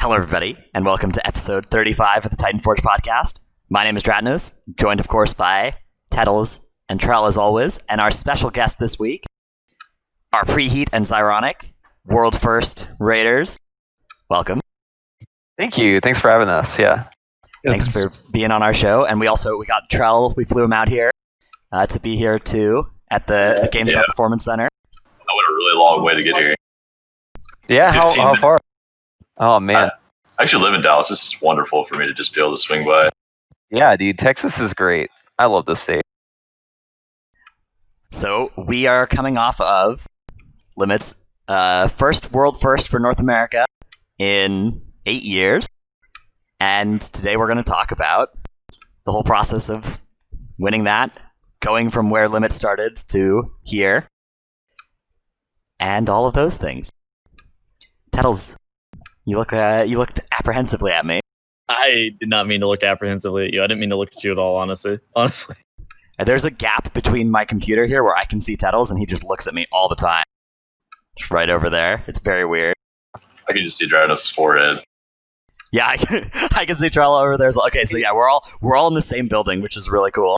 Hello, everybody, and welcome to episode 35 of the Titanforge podcast. My name is Dratnos, joined, of course, by Tettles and Trell, as always, and our special guest this week, our Preheat and Xyronic, world first raiders. Welcome. Thank you. Thanks for having us. Yeah. Thanks for being on our show. And we got Trell. We flew him out here to be here, too, at the GameStop Performance Center. I went a really long way to get here. Yeah, how far? Oh, man. I actually live in Dallas. This is wonderful for me to just be able to swing by. Yeah, dude. Texas is great. I love this state. So we are coming off of Limit's world first for North America in 8 years. And today we're going to talk about the whole process of winning that, going from where Limit started to here, and all of those things. Tettles, you looked apprehensively at me. I did not mean to look apprehensively at you. I didn't mean to look at you at all, honestly. There's a gap between my computer here where I can see Tettles, and he just looks at me all the time. Just right over there. It's very weird. I can just see Dranos' forehead. Yeah, I can see Trell over there. Okay, so yeah, we're all in the same building, which is really cool.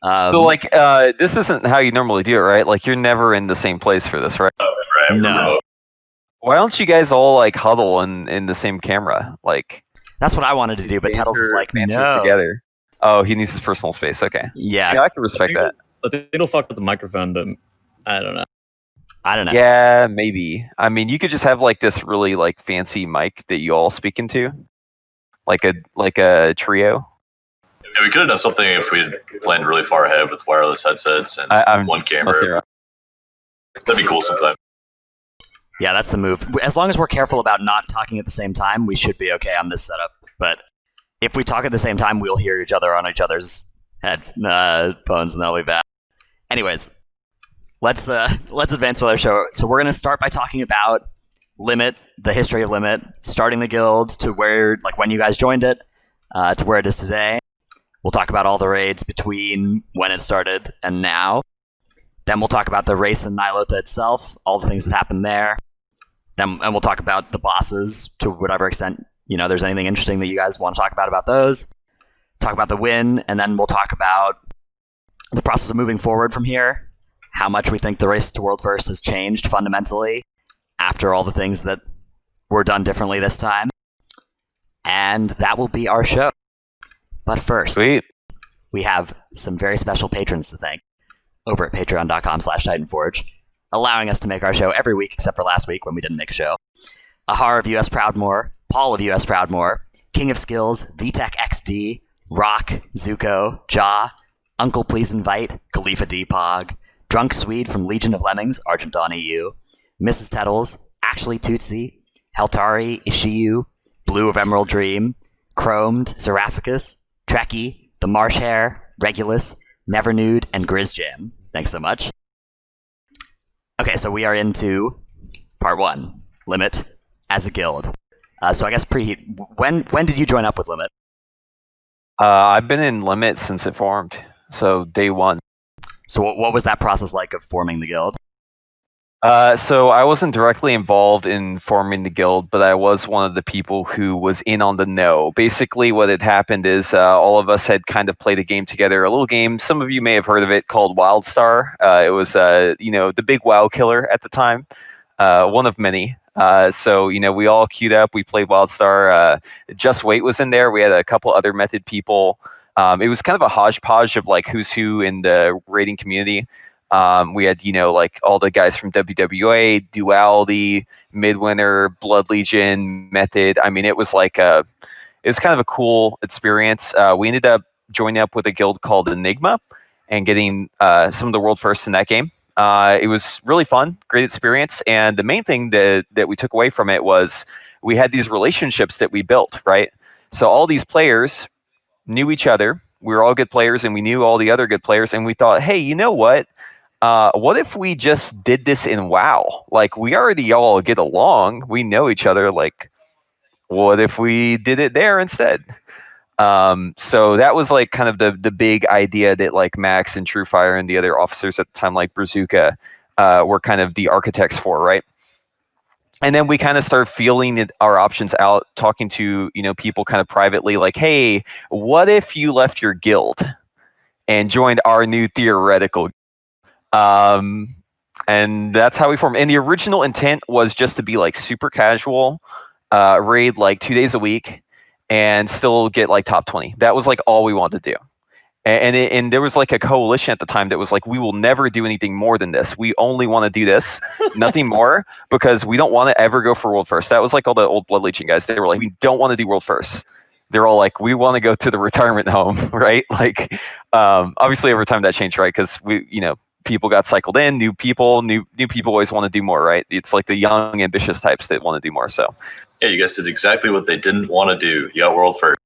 So, this isn't how you normally do it, right? Like, you're never in the same place for this, right? Oh, right. No. Why don't you guys all, huddle in the same camera? That's what I wanted to do, but Tettles is like, no. Together. Oh, he needs his personal space. Okay. Yeah. I can respect that. But they don't fuck with the microphone, but I don't know. Yeah, maybe. I mean, you could just have, this really, fancy mic that you all speak into. Like a trio. Yeah, we could have done something if we had planned really far ahead with wireless headsets and one camera. That'd be cool sometime. Yeah, that's the move. As long as we're careful about not talking at the same time, we should be okay on this setup. But if we talk at the same time, we'll hear each other on each other's phones, and that'll be bad. Anyways, let's advance with our show. So we're going to start by talking about Limit, the history of Limit, starting the guild to where, when you guys joined it, to where it is today. We'll talk about all the raids between when it started and now. Then we'll talk about the race in Ny'alotha itself, all the things that happened there. And we'll talk about the bosses to whatever extent, there's anything interesting that you guys want to talk about those. Talk about the win, and then we'll talk about the process of moving forward from here, how much we think the race to World First has changed fundamentally after all the things that were done differently this time. And that will be our show. But first, Sweet. We have some very special patrons to thank over at patreon.com/Titanforge, allowing us to make our show every week except for last week when we didn't make a show. Ahar of US Proudmore, Paul of US Proudmore, King of Skills, VTech XD, Rock, Zuko, Ja, Uncle Please Invite, Khalifa D. Pog, Drunk Swede from Legion of Lemmings, Argent Dawn EU, Mrs. Tettles, Actually Tootsie, Heltari, Ishiyu, Blue of Emerald Dream, Chromed, Seraphicus, Trekkie, The Marsh Hare, Regulus, Never Nude, and Grizzjam. Thanks so much. Okay, so we are into part 1, Limit as a guild. So I guess Preheat, when did you join up with Limit? I've been in Limit since it formed, so day 1. So what was that process like of forming the guild? So I wasn't directly involved in forming the guild, but I was one of the people who was in on the know. Basically, what had happened is all of us had kind of played a game together, a little game. Some of you may have heard of it called WildStar. It was, the big WoW killer at the time, one of many. So we all queued up. We played WildStar. Just Wait was in there. We had a couple other Method people. It was kind of a hodgepodge of who's who in the raiding community. We had, all the guys from WWA, Duality, Midwinter, Blood Legion, Method. I mean, it was it was kind of a cool experience. We ended up joining up with a guild called Enigma and getting some of the world firsts in that game. It was really fun, great experience. And the main thing that we took away from it was we had these relationships that we built, right? So all these players knew each other. We were all good players and we knew all the other good players. And we thought, hey, you know what? What if we just did this in WoW? We already all get along. We know each other. What if we did it there instead? So that was kind of the big idea that Max and Truefire and the other officers at the time, Brazuka, were kind of the architects for, right? And then we kind of start feeling our options out, talking to people kind of privately, like, hey, what if you left your guild and joined our new theoretical? And that's how we formed. And the original intent was just to be like super casual, raid like 2 days a week, and still get like top 20. That was like all we wanted to do. And there was like a coalition at the time that was like, we will never do anything more than this. We only want to do this, nothing more, because we don't want to ever go for world first. That was like all the old Blood Legion guys. They were like, we don't want to do world first. They're all like, we want to go to the retirement home, right? Like, obviously over time that changed, right? Because people got cycled in, new people always want to do more, right? It's like the young, ambitious types that want to do more. So, yeah, you guys did exactly what they didn't want to do. You got world first.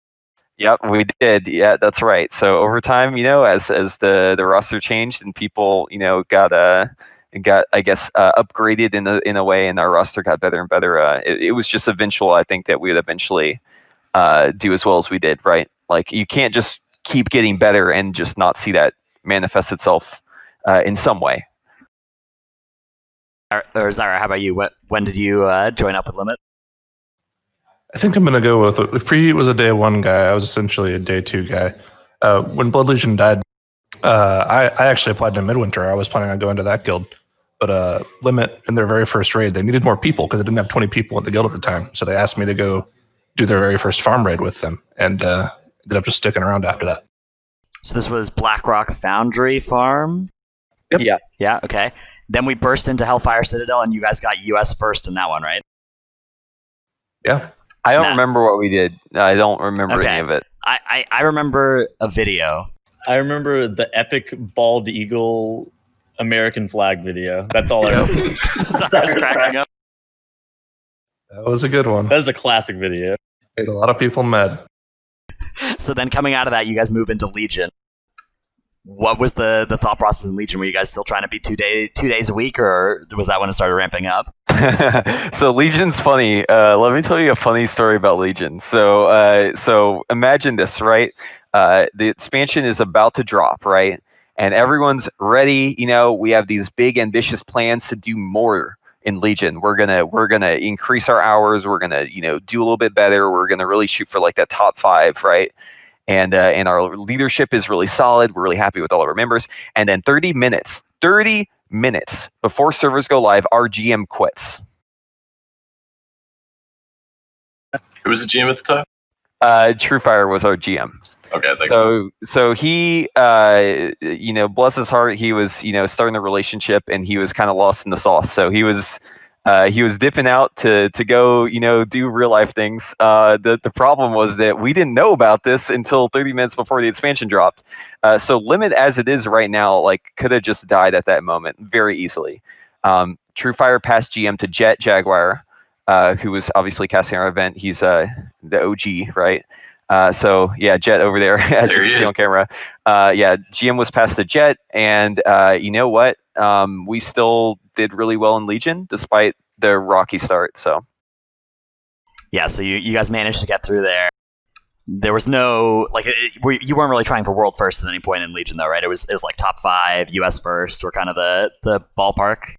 Yep, we did. Yeah, that's right. So over time, as the roster changed and people, got I guess upgraded in a way, and our roster got better and better. It was just eventual. I think that we would eventually do as well as we did. Right? Like you can't just keep getting better and just not see that manifest itself in some way. Or Zara, how about you? When did you join up with Limit? I think I'm going to go with if Preheat was a day 1 guy, I was essentially a day 2 guy. When Blood Legion died, I actually applied to Midwinter. I was planning on going to that guild. But Limit, in their very first raid, they needed more people because they didn't have 20 people in the guild at the time. So they asked me to go do their very first farm raid with them, and ended up just sticking around after that. So this was Blackrock Foundry Farm? Yep. Yeah. Yeah, okay. Then we burst into Hellfire Citadel, and you guys got US first in that one, right? Yeah. I don't remember what we did. I don't remember any of it. I remember a video. I remember the epic bald eagle American flag video. That's all I remember. Zara's cracking up. That was a good one. That is a classic video. Made a lot of people mad. So then coming out of that, you guys move into Legion. What was the thought process in Legion? Were you guys still trying to be 2 days a week, or was that when it started ramping up? So Legion's funny. Let me tell you a funny story about Legion. So imagine this, right? The expansion is about to drop, right? And everyone's ready. We have these big, ambitious plans to do more in Legion. We're gonna increase our hours. We're gonna do a little bit better. We're gonna really shoot for like that top 5, right? And our leadership is really solid. We're really happy with all of our members. And then 30 minutes before servers go live, our GM quits. Who was the GM at the time? Truefire was our GM. Okay, thanks. So he, bless his heart, he was, starting a relationship, and he was kind of lost in the sauce. So he was dipping out to go, do real life things. The problem was that we didn't know about this until 30 minutes before the expansion dropped. So Limit as it is right now, like, could have just died at that moment very easily. Truefire passed GM to Jet Jaguar, who was obviously casting our event. He's the OG, right? So yeah, Jet over there, as you can see on camera. GM was passed to Jet, and you know what? We still did really well in Legion despite the rocky start. So yeah, so you guys managed to get through there. There was no you weren't really trying for world first at any point in Legion, though, right? It was like top 5, US first, were kind of the ballpark.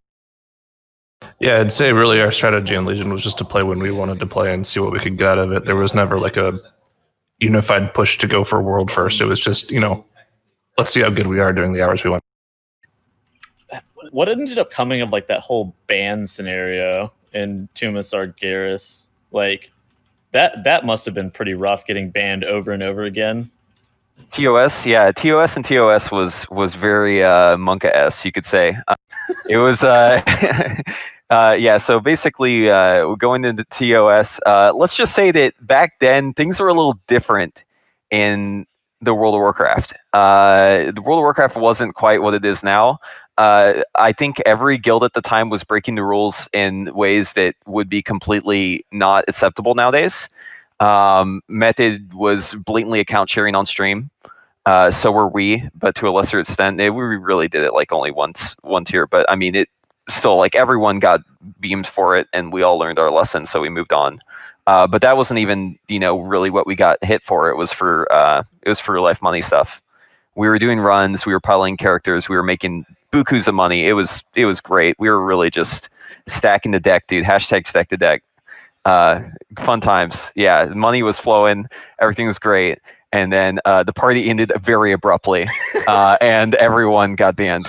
Yeah, I'd say really our strategy in Legion was just to play when we wanted to play and see what we could get out of it. There was never like a unified push to go for world first. It was just, let's see how good we are during the hours we went. What ended up coming of like that whole ban scenario in Tumas Argaris? Like that must have been pretty rough, getting banned over and over again. TOS, yeah, TOS and TOS was very Monka-esque, you could say. It was so basically going into TOS, let's just say that back then things were a little different in the World of Warcraft. The World of Warcraft wasn't quite what it is now. I think every guild at the time was breaking the rules in ways that would be completely not acceptable nowadays. Method was blatantly account sharing on stream. So were we, but to a lesser extent. We really did it like only one tier, but I mean, it still, like, everyone got beamed for it, and we all learned our lesson, so we moved on. But that wasn't even, really what we got hit for. It was for real life money stuff. We were doing runs, we were piling characters, we were making bukus of money. It was great. We were really just stacking the deck, dude. Hashtag stack the deck. Fun times. Yeah, money was flowing. Everything was great. And then the party ended very abruptly, and everyone got banned.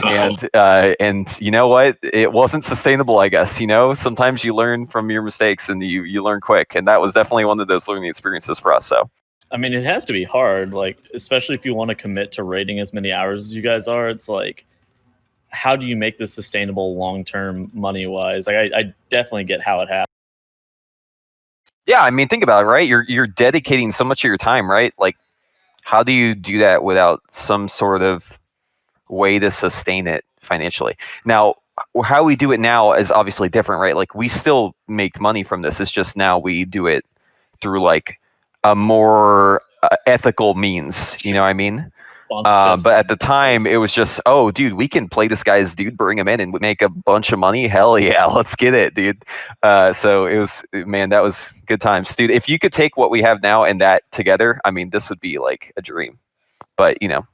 And you know what? It wasn't sustainable, I guess. You know, sometimes you learn from your mistakes, and you learn quick. And that was definitely one of those learning experiences for us. So, I mean, it has to be hard, like especially if you want to commit to raiding as many hours as you guys are. It's like, how do you make this sustainable long term money wise? Like, I definitely get how it happens. Yeah, I mean, think about it, right? You're dedicating so much of your time, right? Like, how do you do that without some sort of way to sustain it financially? Now, how we do it now is obviously different, right? Like, we still make money from this. It's just now we do it through like a more ethical means. You know what I mean? But at the time, it was just, oh, dude, we can play this guy's dude, bring him in, and make a bunch of money. Hell yeah, let's get it, dude. So it was, man, that was good times, dude. If you could take what we have now and that together, I mean, this would be like a dream. But you know,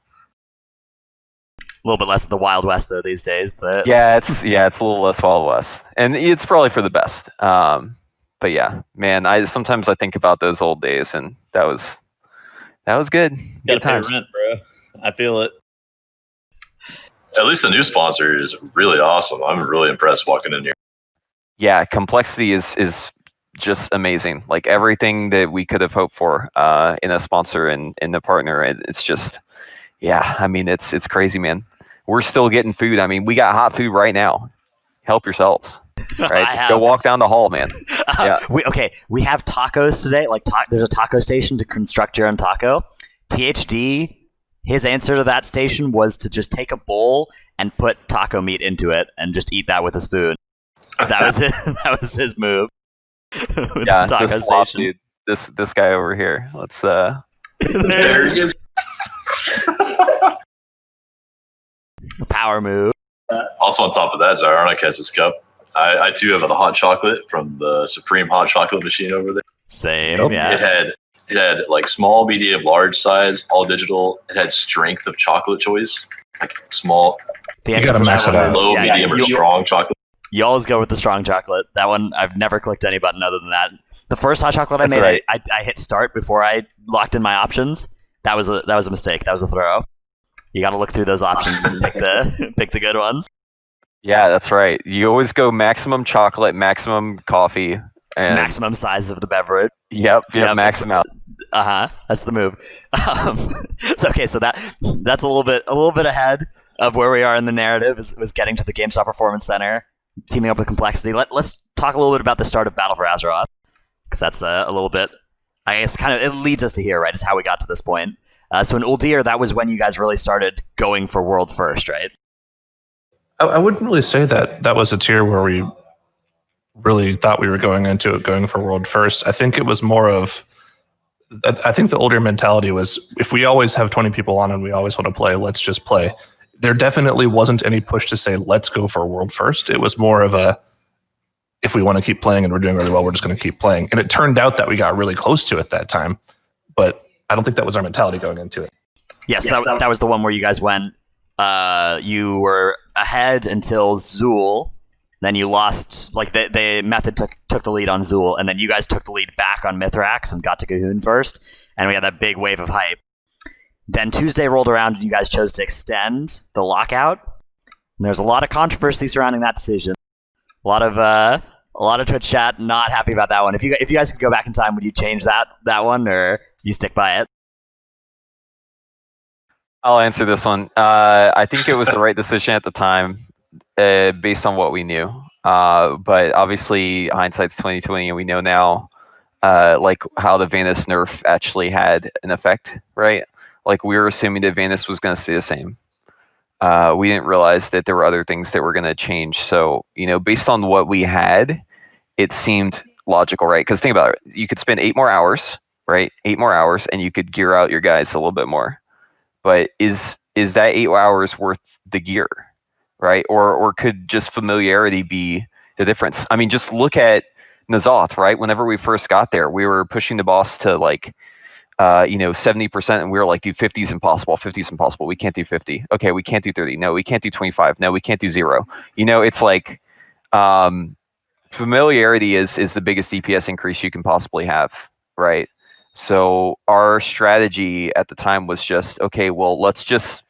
a little bit less of the Wild West though these days. Yeah, it's a little less Wild West, and it's probably for the best. But yeah, man, sometimes I think about those old days, and that was good. Good times, pay rent, bro. I feel it. At least the new sponsor is really awesome. I'm really impressed walking in here. Yeah, complexity is just amazing. Like everything that we could have hoped for in a sponsor and in the partner, it's just, yeah. I mean, it's crazy, man. We're still getting food. I mean, we got hot food right now. Help yourselves. Right, just go walk down the hall, man. Yeah. We have tacos today. Like, there's a taco station to construct your own taco. THD, his answer to that station was to just take a bowl and put taco meat into it and just eat that with a spoon. That was it. That was his move. Yeah, taco station. Dude. This guy over here. Let's There he is. Power move. Also on top of that, Xyronic has his cup. I too have the hot chocolate from the Supreme hot chocolate machine over there. Same, yeah. It had like small, medium, large size, all digital. It had strength of chocolate choice, like small. You gotta max it out. Low, medium, or strong chocolate. You always go with the strong chocolate. That one, I've never clicked any button other than that. The first hot chocolate I made, right. I hit start before I locked in my options. That was a mistake. That was a throw. You got to look through those options and pick the good ones. Yeah, that's right. You always go maximum chocolate, maximum coffee, and maximum size of the beverage. Yep, maximum out. That's the move. So that's a little bit ahead of where we are in the narrative. Was getting to the GameStop Performance Center, teaming up with Complexity. Let's talk a little bit about the start of Battle for Azeroth, because that's a little bit, I guess, kind of it leads us to here, right? Is how we got to this point. So in Uldir, that was when you guys really started going for world first, right? I wouldn't really say that was a tier where we really thought we were going into it going for world first. I think it was more of, I think the older mentality was, if we always have 20 people on and we always want to play, let's just play. There definitely wasn't any push to say, let's go for world first. It was more of a, if we want to keep playing and we're doing really well, we're just going to keep playing. And it turned out that we got really close to it that time, but I don't think that was our mentality going into it. Yes, that was the one where you guys went, you were ahead until Zool, then you lost, like the Method took the lead on Zool, and then you guys took the lead back on Mithrax and got to Cahoon first, and we had that big wave of hype. Then Tuesday rolled around and you guys chose to extend the lockout, and there's a lot of controversy surrounding that decision. A lot of Twitch chat not happy about that one. If you guys could go back in time, would you change that one, or you stick by it? I'll answer this one. I think it was the right decision at the time, based on what we knew. But obviously, hindsight's 2020, and we know now, like how the Vanus nerf actually had an effect, right? Like we were assuming that Vanus was going to stay the same. We didn't realize that there were other things that were going to change. So, based on what we had, it seemed logical, right? Because think about it. You could spend 8 more hours, right? 8 more hours, and you could gear out your guys a little bit more. But is that 8 hours worth the gear, right? Or could just familiarity be the difference? I mean, just look at N'Zoth, right? Whenever we first got there, we were pushing the boss to like, 70%, and we were like, dude, 50 is impossible. 50 is impossible. We can't do 50. Okay, we can't do 30. No, we can't do 25. No, we can't do 0. It's like, familiarity is the biggest DPS increase you can possibly have, right? So our strategy at the time was just, okay, well, let's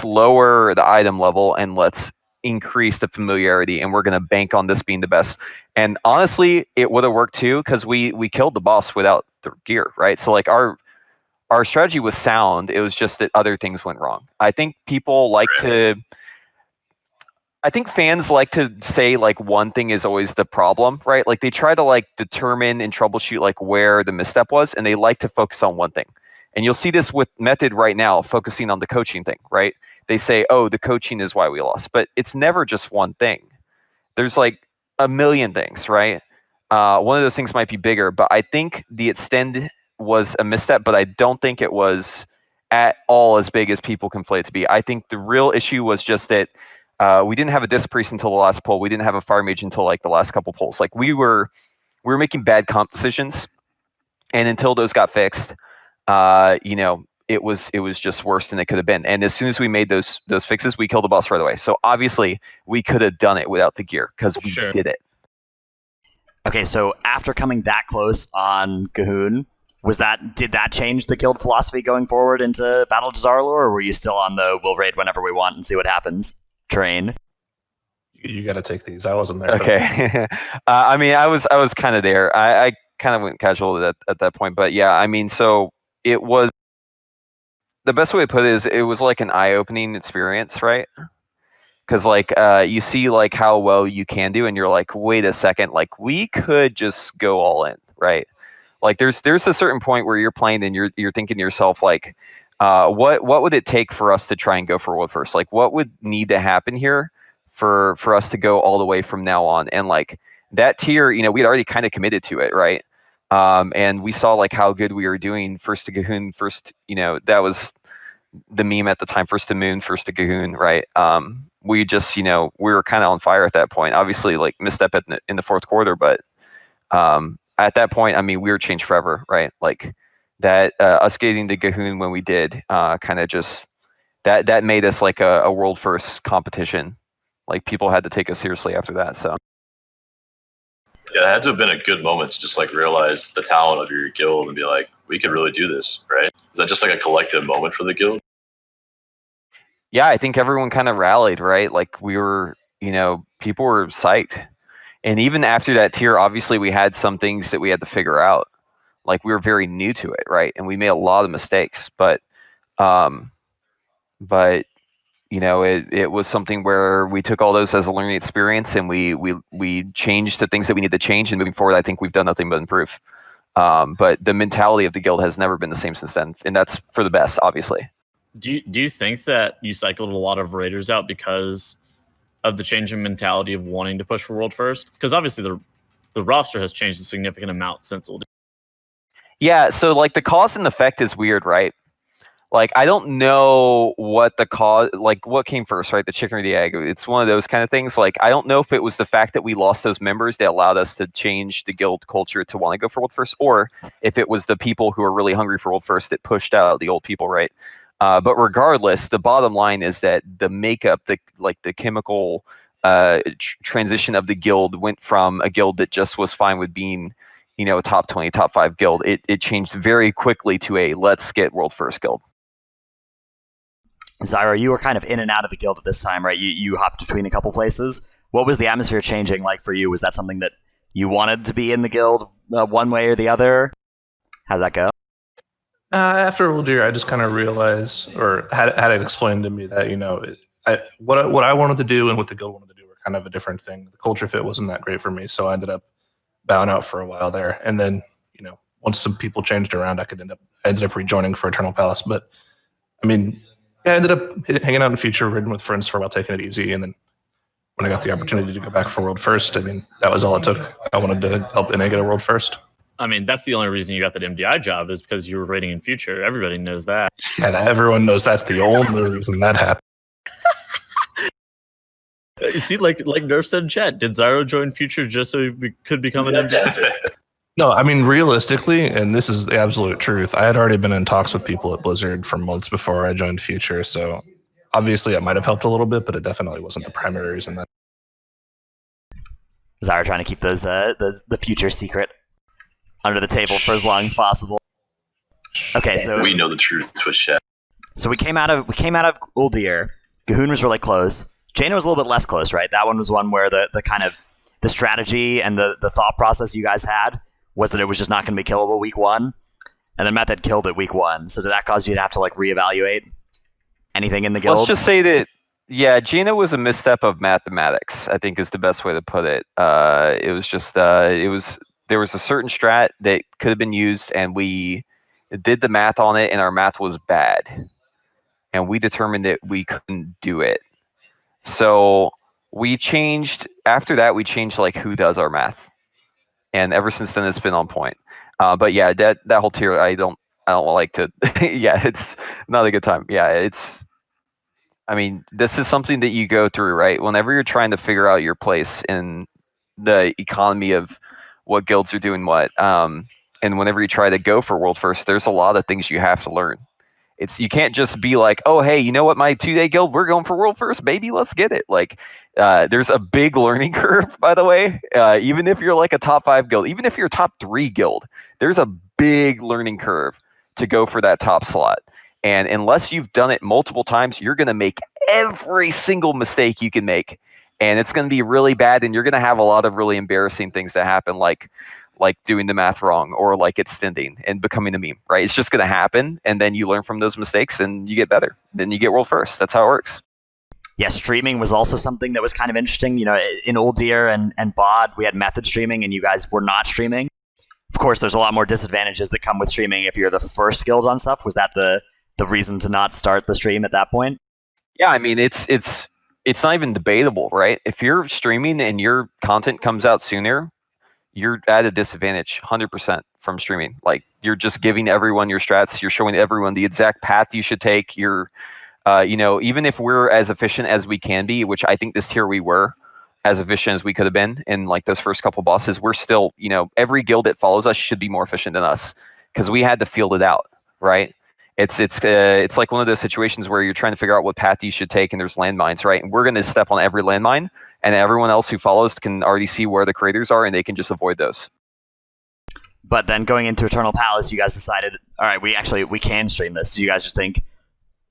lower the item level and let's increase the familiarity, and we're going to bank on this being the best. And honestly, it would have worked too, because we killed the boss without the gear, right? So like our strategy was sound. It was just that other things went wrong. I think fans like to say like one thing is always the problem, right? Like they try to like determine and troubleshoot like where the misstep was, and they like to focus on one thing. And you'll see this with Method right now, focusing on the coaching thing, right? They say, oh, the coaching is why we lost, but it's never just one thing. There's like a million things, right? One of those things might be bigger, but I think the extend was a misstep, but I don't think it was at all as big as people conflate it to be. I think the real issue was just that we didn't have a disc priest until the last poll. We didn't have a fire mage until like the last couple polls. Like we were making bad comp decisions, and until those got fixed, it was just worse than it could have been. And as soon as we made those fixes, we killed the boss right away. So obviously we could have done it without the gear, because we did it. Okay, so after coming that close on Cahoon, did that change the guild philosophy going forward into Battle of Xyroloth, or were you still on the we'll raid whenever we want and see what happens train? You got to take these. I wasn't there. Okay. I mean, I was kind of there. I kind of went casual at that point, but yeah, I mean, so it was, the best way to put it is it was like an eye-opening experience, right? Because like you see like how well you can do, and you're like, wait a second, like we could just go all in, right? Like there's a certain point where you're playing and you're thinking to yourself like, what would it take for us to try and go for world first? Like what would need to happen here for us to go all the way from now on? And like that tier, we'd already kind of committed to it, right? And we saw like how good we were doing first to Cahoon, first, that was the meme at the time, first to Moon, first to Cahoon, right? We just, we were kind of on fire at that point. Obviously, like misstep in the fourth quarter, but at that point, I mean, we were changed forever, right? Like that, us getting to Cahoon when we did, kind of just that made us like a world first competition. Like people had to take us seriously after that. So yeah, it had to have been a good moment to just like realize the talent of your guild and be like, we could really do this, right? Is that just like a collective moment for the guild? Yeah, I think everyone kind of rallied, right? Like we were, people were psyched. And even after that tier, obviously we had some things that we had to figure out. Like we were very new to it, right? And we made a lot of mistakes, but it was something where we took all those as a learning experience, and we changed the things that we need to change. And moving forward, I think we've done nothing but improve. But the mentality of the guild has never been the same since then, and that's for the best, obviously. Do you think that you cycled a lot of raiders out because of the change in mentality of wanting to push for world first? Because obviously the roster has changed a significant amount since old. Yeah, so like the cause and effect is weird, right? Like I don't know what the cause, like what came first, right? The chicken or the egg. It's one of those kind of things. Like I don't know if it was the fact that we lost those members that allowed us to change the guild culture to want to go for world first, or if it was the people who are really hungry for world first that pushed out the old people, right? But regardless, the bottom line is that the makeup, the chemical transition of the guild went from a guild that just was fine with being, a top 20, top 5 guild. It changed very quickly to a let's get world first guild. Xyro, you were kind of in and out of the guild at this time, right? You hopped between a couple places. What was the atmosphere changing like for you? Was that something that you wanted to be in the guild one way or the other? How did that go? After a little year, I just kind of realized, or had it explained to me that what I wanted to do and what the guild wanted to do were kind of a different thing. The culture fit wasn't that great for me, so I ended up bowing out for a while there. And then once some people changed around, I ended up rejoining for Eternal Palace. But I mean, yeah, I ended up hanging out in Future, ridden with friends for a while, taking it easy, and then when I got the opportunity to go back for World First, I mean, that was all it took. I wanted to help NA get a World First. I mean, that's the only reason you got that MDI job is because you were raiding in Future. Everybody knows that. Yeah, everyone knows that's the only reason that happened. You see, like Nerf said in chat, did Xyro join Future just so he could become an MDI? No, I mean, realistically, and this is the absolute truth, I had already been in talks with people at Blizzard for months before I joined Future, so obviously it might have helped a little bit, but it definitely wasn't the primary reason. Zyra trying to keep those the future secret under the table for as long as possible. Okay, so We know the truth, Twitch chat. So we came out of Uldir. Gahoon was really close. Jaina was a little bit less close, right? That one was one where the kind of the strategy and the thought process you guys had was that it was just not going to be killable week one, and then Method killed it week one. So did that cause you to have to like reevaluate anything in the guild? Let's just say that, yeah, Jaina was a misstep of mathematics, I think is the best way to put it. It was just, there was a certain strat that could have been used, and we did the math on it, and our math was bad. And we determined that we couldn't do it. So we changed, after that, we changed like who does our math. And ever since then, it's been on point. But yeah, that whole tier, I don't like to, yeah, it's not a good time. Yeah, I mean, this is something that you go through, right? Whenever you're trying to figure out your place in the economy of what guilds are doing what, and whenever you try to go for world first, there's a lot of things you have to learn. You can't just be like, oh, hey, you know what, my 2-day guild, we're going for world first, baby, let's get it. Like, there's a big learning curve, by the way. Even if you're like a top 5 guild, even if you're a top 3 guild, there's a big learning curve to go for that top slot. And unless you've done it multiple times, you're going to make every single mistake you can make. And it's going to be really bad, and you're going to have a lot of really embarrassing things that happen, like doing the math wrong or like extending and becoming a meme, right? It's just going to happen, and then you learn from those mistakes and you get better. Then you get world first. That's how it works. Yeah, streaming was also something that was kind of interesting. You know, in Uldir and BOD, we had method streaming, and you guys were not streaming. Of course, there's a lot more disadvantages that come with streaming if you're the first guild on stuff. Was that the reason to not start the stream at that point? Yeah, I mean, it's not even debatable, right? If you're streaming and your content comes out sooner, you're at a disadvantage 100% from streaming. Like, you're just giving everyone your strats. You're showing everyone the exact path you should take. You're, you know, even if we're as efficient as we can be, which I think this tier we were as efficient as we could have been in like those first couple bosses, we're still, you know, every guild that follows us should be more efficient than us because we had to field it out, right? It's like one of those situations where you're trying to figure out what path you should take, and there's landmines, right? And we're going to step on every landmine, and everyone else who follows can already see where the craters are, and they can just avoid those. But then going into Eternal Palace, you guys decided, all right, we can stream this. Do you guys just think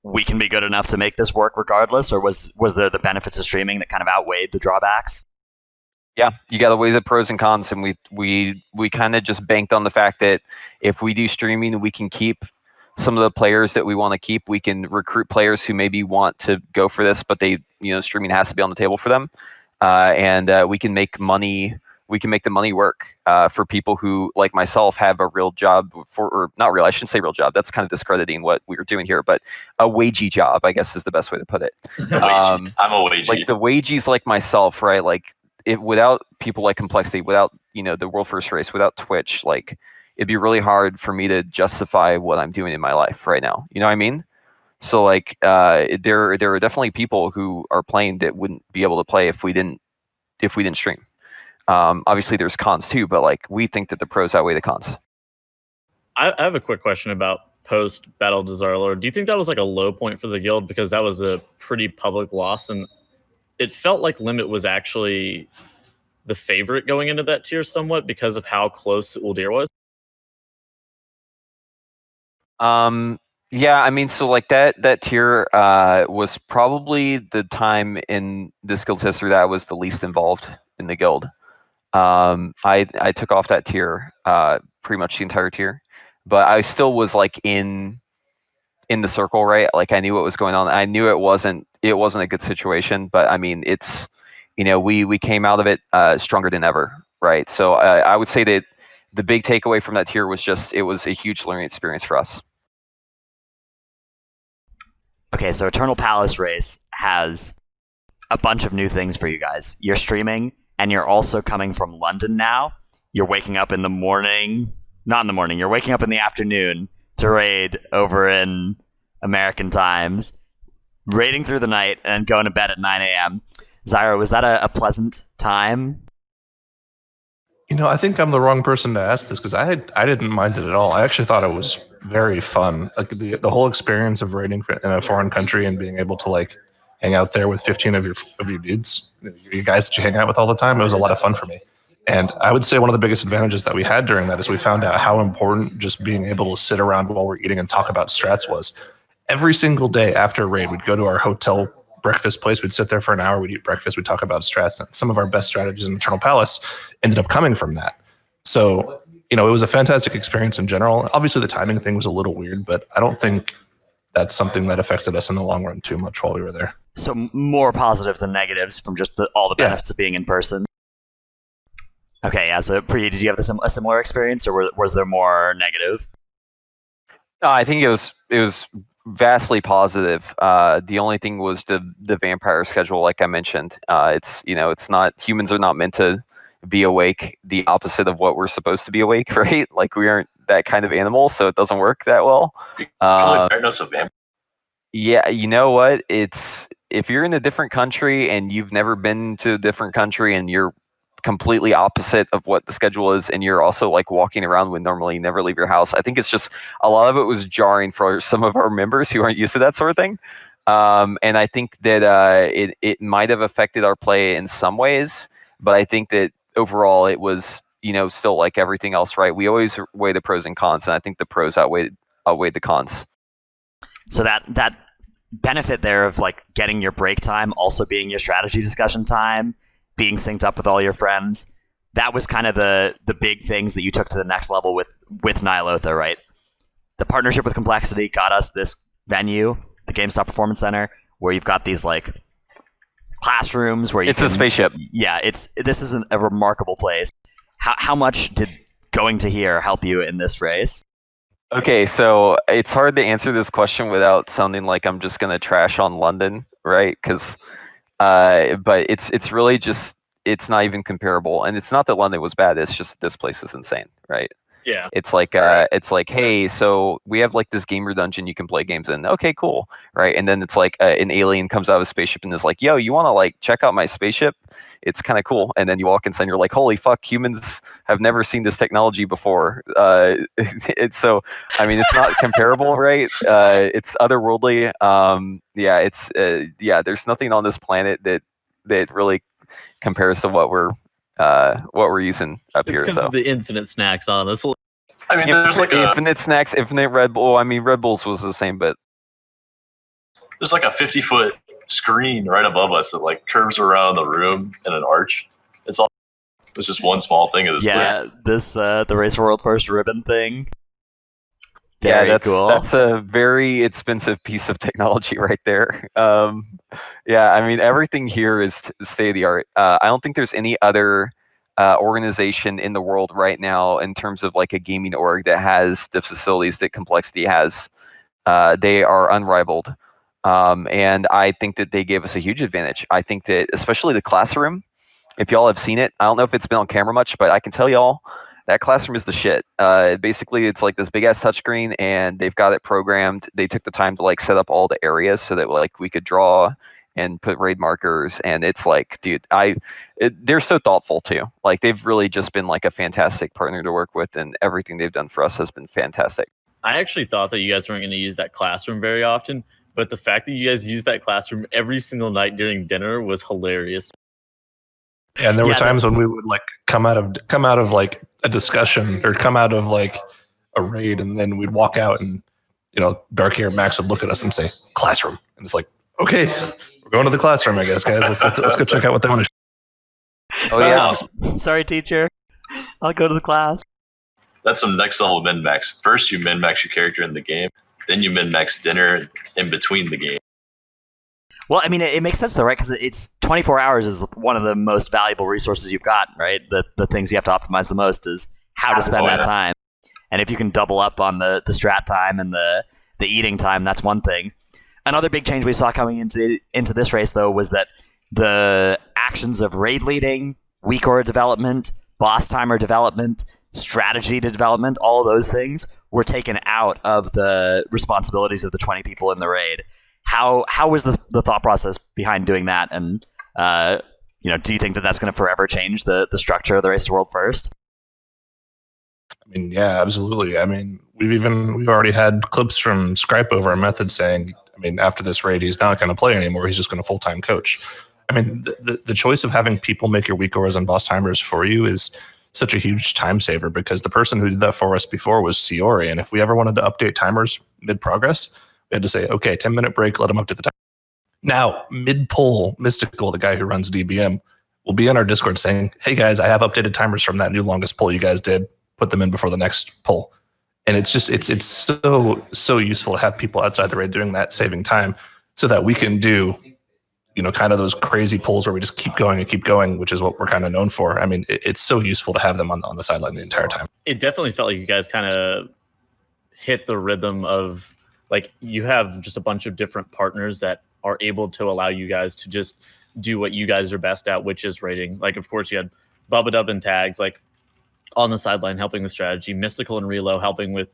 we can be good enough to make this work regardless, or was there the benefits of streaming that kind of outweighed the drawbacks? Yeah, you got to weigh the pros and cons, and we kind of just banked on the fact that if we do streaming, we can keep some of the players that we want to keep. We can recruit players who maybe want to go for this, but they, you know, streaming has to be on the table for them. And we can make money. We can make the money work for people who, like myself, have a real job or not real. I shouldn't say real job. That's kind of discrediting what we were doing here. But a wagey job, I guess, is the best way to put it. I'm a wagey. Like the wagies, like myself, right? Like without people like Complexity, without, you know, the World First Race, without Twitch, like it'd be really hard for me to justify what I'm doing in my life right now. You know what I mean? So like there are definitely people who are playing that wouldn't be able to play if we didn't stream. Obviously there's cons too, but like we think that the pros outweigh the cons. I have a quick question about post Battle to Zarlord. Do you think that was like a low point for the guild, because that was a pretty public loss, and it felt like Limit was actually the favorite going into that tier somewhat because of how close Uldir was? Yeah, I mean, so like that tier was probably the time in this guild's history that I was the least involved in the guild. I took off that tier pretty much the entire tier, but I still was like in the circle, right? Like I knew what was going on. I knew it wasn't a good situation, but I mean, it's, you know, we came out of it stronger than ever, right? So I would say that the big takeaway from that tier was just it was a huge learning experience for us. Okay, so Eternal Palace Race has a bunch of new things for you guys. You're streaming, and you're also coming from London now. You're waking up in the morning, not in the morning, you're waking up in the afternoon to raid over in American times, raiding through the night, and going to bed at 9 a.m. Zyra, was that a pleasant time? You know, I think I'm the wrong person to ask this because I didn't mind it at all. I actually thought it was very fun. Like the whole experience of raiding in a foreign country and being able to like hang out there with 15 of your dudes, you guys that you hang out with all the time. It was a lot of fun for me. And I would say one of the biggest advantages that we had during that is we found out how important just being able to sit around while we're eating and talk about strats was. Every single day after a raid, we'd go to our hotel breakfast place. We'd sit there for an hour. We'd eat breakfast. We'd talk about strats. And some of our best strategies in Eternal Palace ended up coming from that. So, it was a fantastic experience in general. Obviously, the timing thing was a little weird, but I don't think that's something that affected us in the long run too much while we were there. So more positives than negatives from just all the benefits of being in person. Okay, yeah. So, Pri, did you have a similar experience, or was there more negative? No, I think it was vastly positive. The only thing was the vampire schedule, like I mentioned. It's not, humans are not meant to be awake, the opposite of what we're supposed to be awake, right? Like, we aren't that kind of animal, so it doesn't work that well. Yeah, you know what? It's, if you're in a different country and you've never been to a different country and you're completely opposite of what the schedule is, and you're also like walking around when normally you never leave your house, I think it's just, a lot of it was jarring for some of our members who aren't used to that sort of thing. And I think that it might have affected our play in some ways, but I think that overall it was, still like everything else, right? We always weigh the pros and cons, and I think the pros outweighed the cons. So that benefit there of like getting your break time also being your strategy discussion time, being synced up with all your friends, that was kind of the big things that you took to the next level with Ny'alotha, right? The partnership with Complexity got us this venue, the GameStop Performance Center, where you've got these like classrooms where you a spaceship. Yeah, this is a remarkable place. How much did going to here help you in this race? Okay, so it's hard to answer this question without sounding like I'm just gonna trash on London, right? Because, but it's really just, it's not even comparable, and it's not that London was bad. It's just this place is insane, right? Yeah. It's like hey, so we have like this gamer dungeon you can play games in. Okay, cool, right? And then it's like an alien comes out of a spaceship and is like, yo, you want to like check out my spaceship? It's kind of cool. And then you walk inside and you're like, holy fuck, humans have never seen this technology before. It's so, I mean, it's not comparable, right? It's otherworldly. There's nothing on this planet that really compares to what we're using up here. Because of the infinite snacks, honestly. I mean, there's like infinite snacks, infinite Red Bull. I mean, Red Bulls was the same, but there's like a 50-foot screen right above us that like curves around the room in an arch. It's just one small thing of this. Yeah, place. The Race World First ribbon thing. That's cool. That's a very expensive piece of technology right there. I mean, everything here is state of the art. I don't think there's any other organization in the world right now in terms of like a gaming org that has the facilities that Complexity has. They are unrivaled. And I think that they gave us a huge advantage. I think that especially the classroom, if y'all have seen it, I don't know if it's been on camera much, but I can tell y'all that classroom is the shit. Basically, it's like this big ass touchscreen, and they've got it programmed. They took the time to like set up all the areas so that like we could draw and put raid markers. And it's like, dude, they're so thoughtful too. Like, they've really just been like a fantastic partner to work with, and everything they've done for us has been fantastic. I actually thought that you guys weren't going to use that classroom very often, but the fact that you guys used that classroom every single night during dinner was hilarious. Yeah, and there were times when we would like come out of like a discussion or come out of like a raid, and then we'd walk out, and dark hair Max would look at us and say classroom, and it's like, okay, we're going to the classroom, I guess, guys. Let's go check out what they want to. Oh yeah, awesome. Sorry, teacher. I'll go to the class. That's some next level min max. First, you min max your character in the game, then you min max dinner in between the game. Well, I mean, it makes sense though, right? Because it's 24 hours is one of the most valuable resources you've got, right? The things you have to optimize the most is how to spend that time. And if you can double up on the strat time and the eating time, that's one thing. Another big change we saw coming into this race, though, was that the actions of raid leading, weak order development, boss timer development, strategy development, all of those things were taken out of the responsibilities of the 20 people in the raid. How was the thought process behind doing that? And do you think that that's going to forever change the structure of the Race to World First? I mean, yeah, absolutely. I mean, we've already had clips from Scripe over our method saying, I mean, after this raid, he's not going to play anymore. He's just going to full-time coach. I mean, the choice of having people make your weak auras and boss timers for you is such a huge time saver, because the person who did that for us before was Siori. And if we ever wanted to update timers mid-progress, we had to say, okay, 10-minute break, let him update the timer. Now, mid-poll, Mystical, the guy who runs DBM, will be on our Discord saying, hey guys, I have updated timers from that new longest poll you guys did. Put them in before the next poll. And it's just, it's so useful to have people outside the raid doing that, saving time, so that we can do, you know, kind of those crazy polls where we just keep going and keep going, which is what we're kind of known for. I mean, it's so useful to have them on the sideline the entire time. It definitely felt like you guys kind of hit the rhythm of, like, you have just a bunch of different partners that are able to allow you guys to just do what you guys are best at, which is raiding. Like, of course, you had Bubba Dub and Tags, like, on the sideline helping with strategy, Mystical and Relo helping with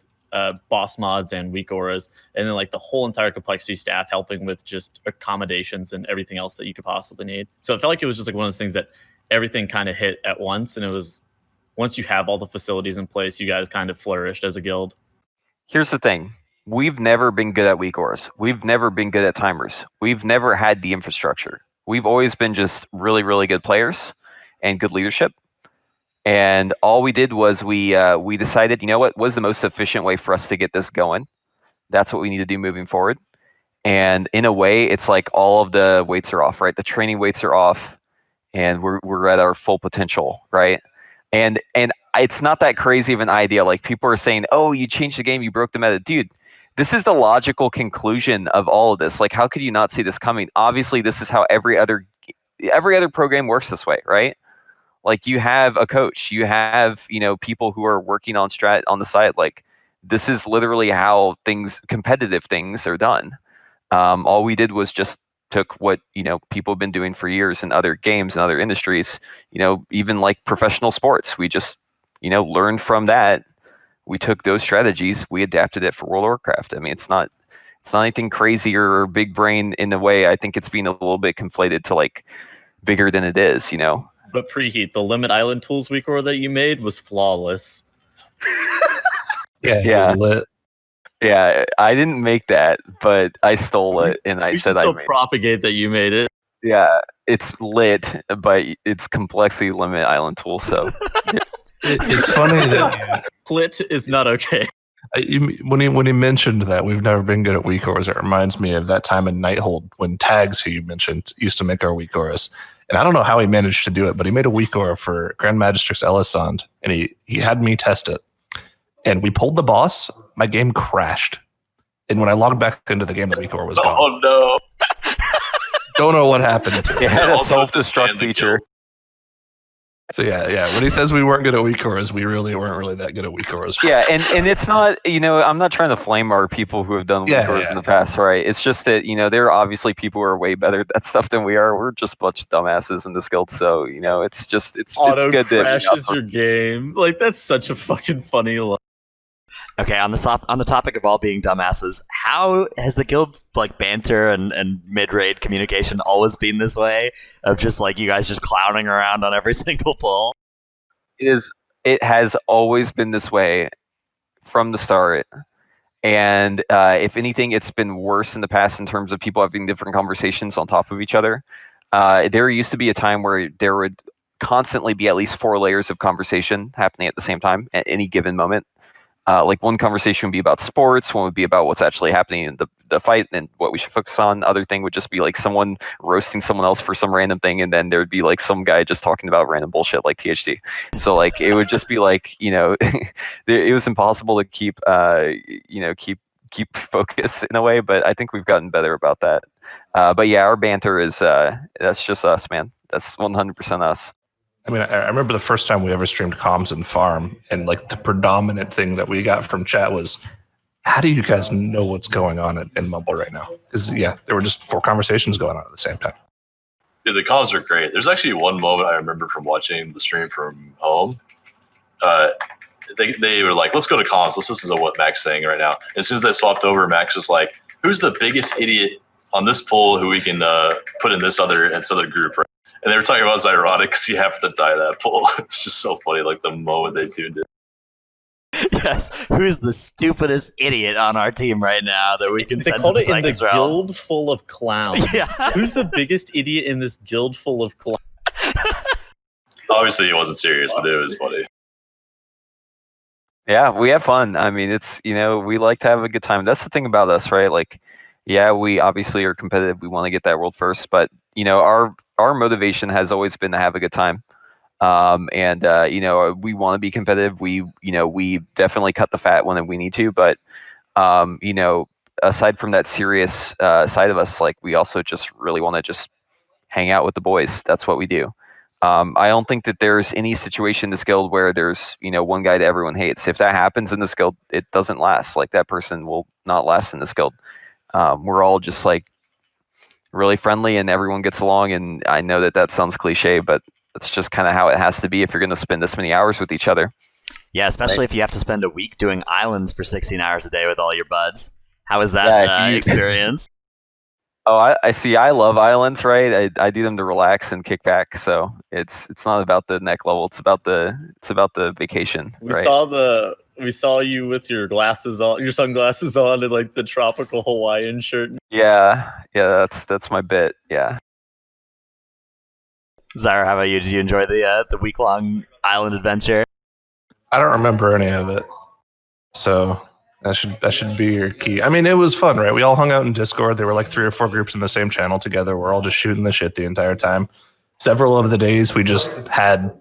boss mods and weak auras, and then like the whole entire complexity staff helping with just accommodations and everything else that you could possibly need. So it felt like it was just like one of those things that everything kind of hit at once, and it was, once you have all the facilities in place, you guys kind of flourished as a guild. Here's the thing. We've never been good at weak auras. We've never been good at timers. We've never had the infrastructure. We've always been just really, really good players and good leadership. And all we did was we decided, you know what was the most efficient way for us to get this going? That's what we need to do moving forward. And in a way, it's like all of the weights are off, right? The training weights are off, and we're at our full potential, right? And it's not that crazy of an idea. Like, people are saying, oh, you changed the game, you broke the meta. Dude, this is the logical conclusion of all of this. Like, how could you not see this coming? Obviously, this is how every other program works this way, right? Like, you have a coach, you have, you know, people who are working on strat on the side. Like, this is literally how competitive things are done. All we did was just took what, you know, people have been doing for years in other games and other industries, you know, even like professional sports. We just, you know, learned from that. We took those strategies, we adapted it for World of Warcraft. I mean, it's not anything crazy or big brain in a way. I think it's being a little bit conflated to like bigger than it is, you know. But Preheat, the Limit Island Tools weak aura that you made was flawless. Yeah, Yeah. it was lit. Yeah, I didn't make that, but I stole it, and I You said should I still made it. propagate that you made it. Yeah, it's lit, but it's complexity limit island tool. So It's funny that Clit is not okay. when he mentioned that we've never been good at weak auras, it reminds me of that time in Nighthold when Tags, who you mentioned, used to make our weak auras. And I don't know how he managed to do it, but he made a weak aura for Grand Magistrix Elisand, and he had me test it. And we pulled the boss. My game crashed. And when I logged back into the game, the weak aura was gone. Oh no! Don't know what happened. it had a Also self-destruct disband the feature. guild. So yeah. When he says we weren't good at weak auras, we really weren't really that good at weak auras. Yeah, and it's not, you know, I'm not trying to flame our people who have done weak auras in the past, right? It's just that, you know, there are obviously people who are way better at that stuff than we are. We're just a bunch of dumbasses in this guild, so, you know, it's Auto good that crashes your game. Like, that's such a fucking funny line. Okay, on the topic of all being dumbasses, how has the guild like banter and mid-raid communication always been this way? Of just like you guys just clowning around on every single pull? It has always been this way from the start. And if anything, it's been worse in the past in terms of people having different conversations on top of each other. There used to be a time where there would constantly be at least 4 layers of conversation happening at the same time at any given moment. Like, one conversation would be about sports, one would be about what's actually happening in the fight and what we should focus on. Other thing would just be like someone roasting someone else for some random thing, and then there would be like some guy just talking about random bullshit like THD. So like it would just be like, you know, it was impossible to keep focus in a way. But I think we've gotten better about that. But yeah, our banter is that's just us, man. That's 100% us. I mean, I remember the first time we ever streamed comms and farm, and like the predominant thing that we got from chat was, how do you guys know what's going on in Mumble right now? Because yeah, there were just 4 conversations going on at the same time. Dude, the comms are great. There's actually one moment I remember from watching the stream from home. They were like, let's go to comms. Let's listen to what Mac's saying right now. And as soon as they swapped over, Max was like, who's the biggest idiot on this poll who we can put in this other group, right? And they were talking about Xyronic because he happened to die that poll. It's just so funny, like the moment they tuned in. Yes, who's the stupidest idiot on our team right now that we can They send to called the it in the Psychus realm? guild full of clowns. Yeah. Who's the biggest idiot in this guild full of clowns? Obviously, it wasn't serious, but it was funny. Yeah, we have fun. I mean, it's, we like to have a good time. That's the thing about us, right? Like, yeah, we obviously are competitive. We want to get that world first, but our motivation has always been to have a good time. And we want to be competitive. We definitely cut the fat when we need to, but aside from that serious side of us, like, we also just really want to just hang out with the boys. That's what we do. I don't think that there's any situation in this guild where there's one guy that everyone hates. If that happens in this guild, it doesn't last. Like, that person will not last in this guild. We're all just like really friendly and everyone gets along. And I know that sounds cliche, but that's just kind of how it has to be if you're going to spend this many hours with each other. Yeah, especially if you have to spend a week doing islands for 16 hours a day with all your buds. How was that experience? Oh, I see. I love islands, right? I do them to relax and kick back. So it's not about the neck level. It's about the vacation. Right? We saw you with your glasses on, your sunglasses on, and like the tropical Hawaiian shirt. Yeah. That's my bit. Yeah. Zyra, how about you? Did you enjoy the week-long island adventure? I don't remember any of it, so that should be your key. I mean, it was fun, right? We all hung out in Discord. There were like 3 or 4 groups in the same channel together. We're all just shooting the shit the entire time. Several of the days we just had,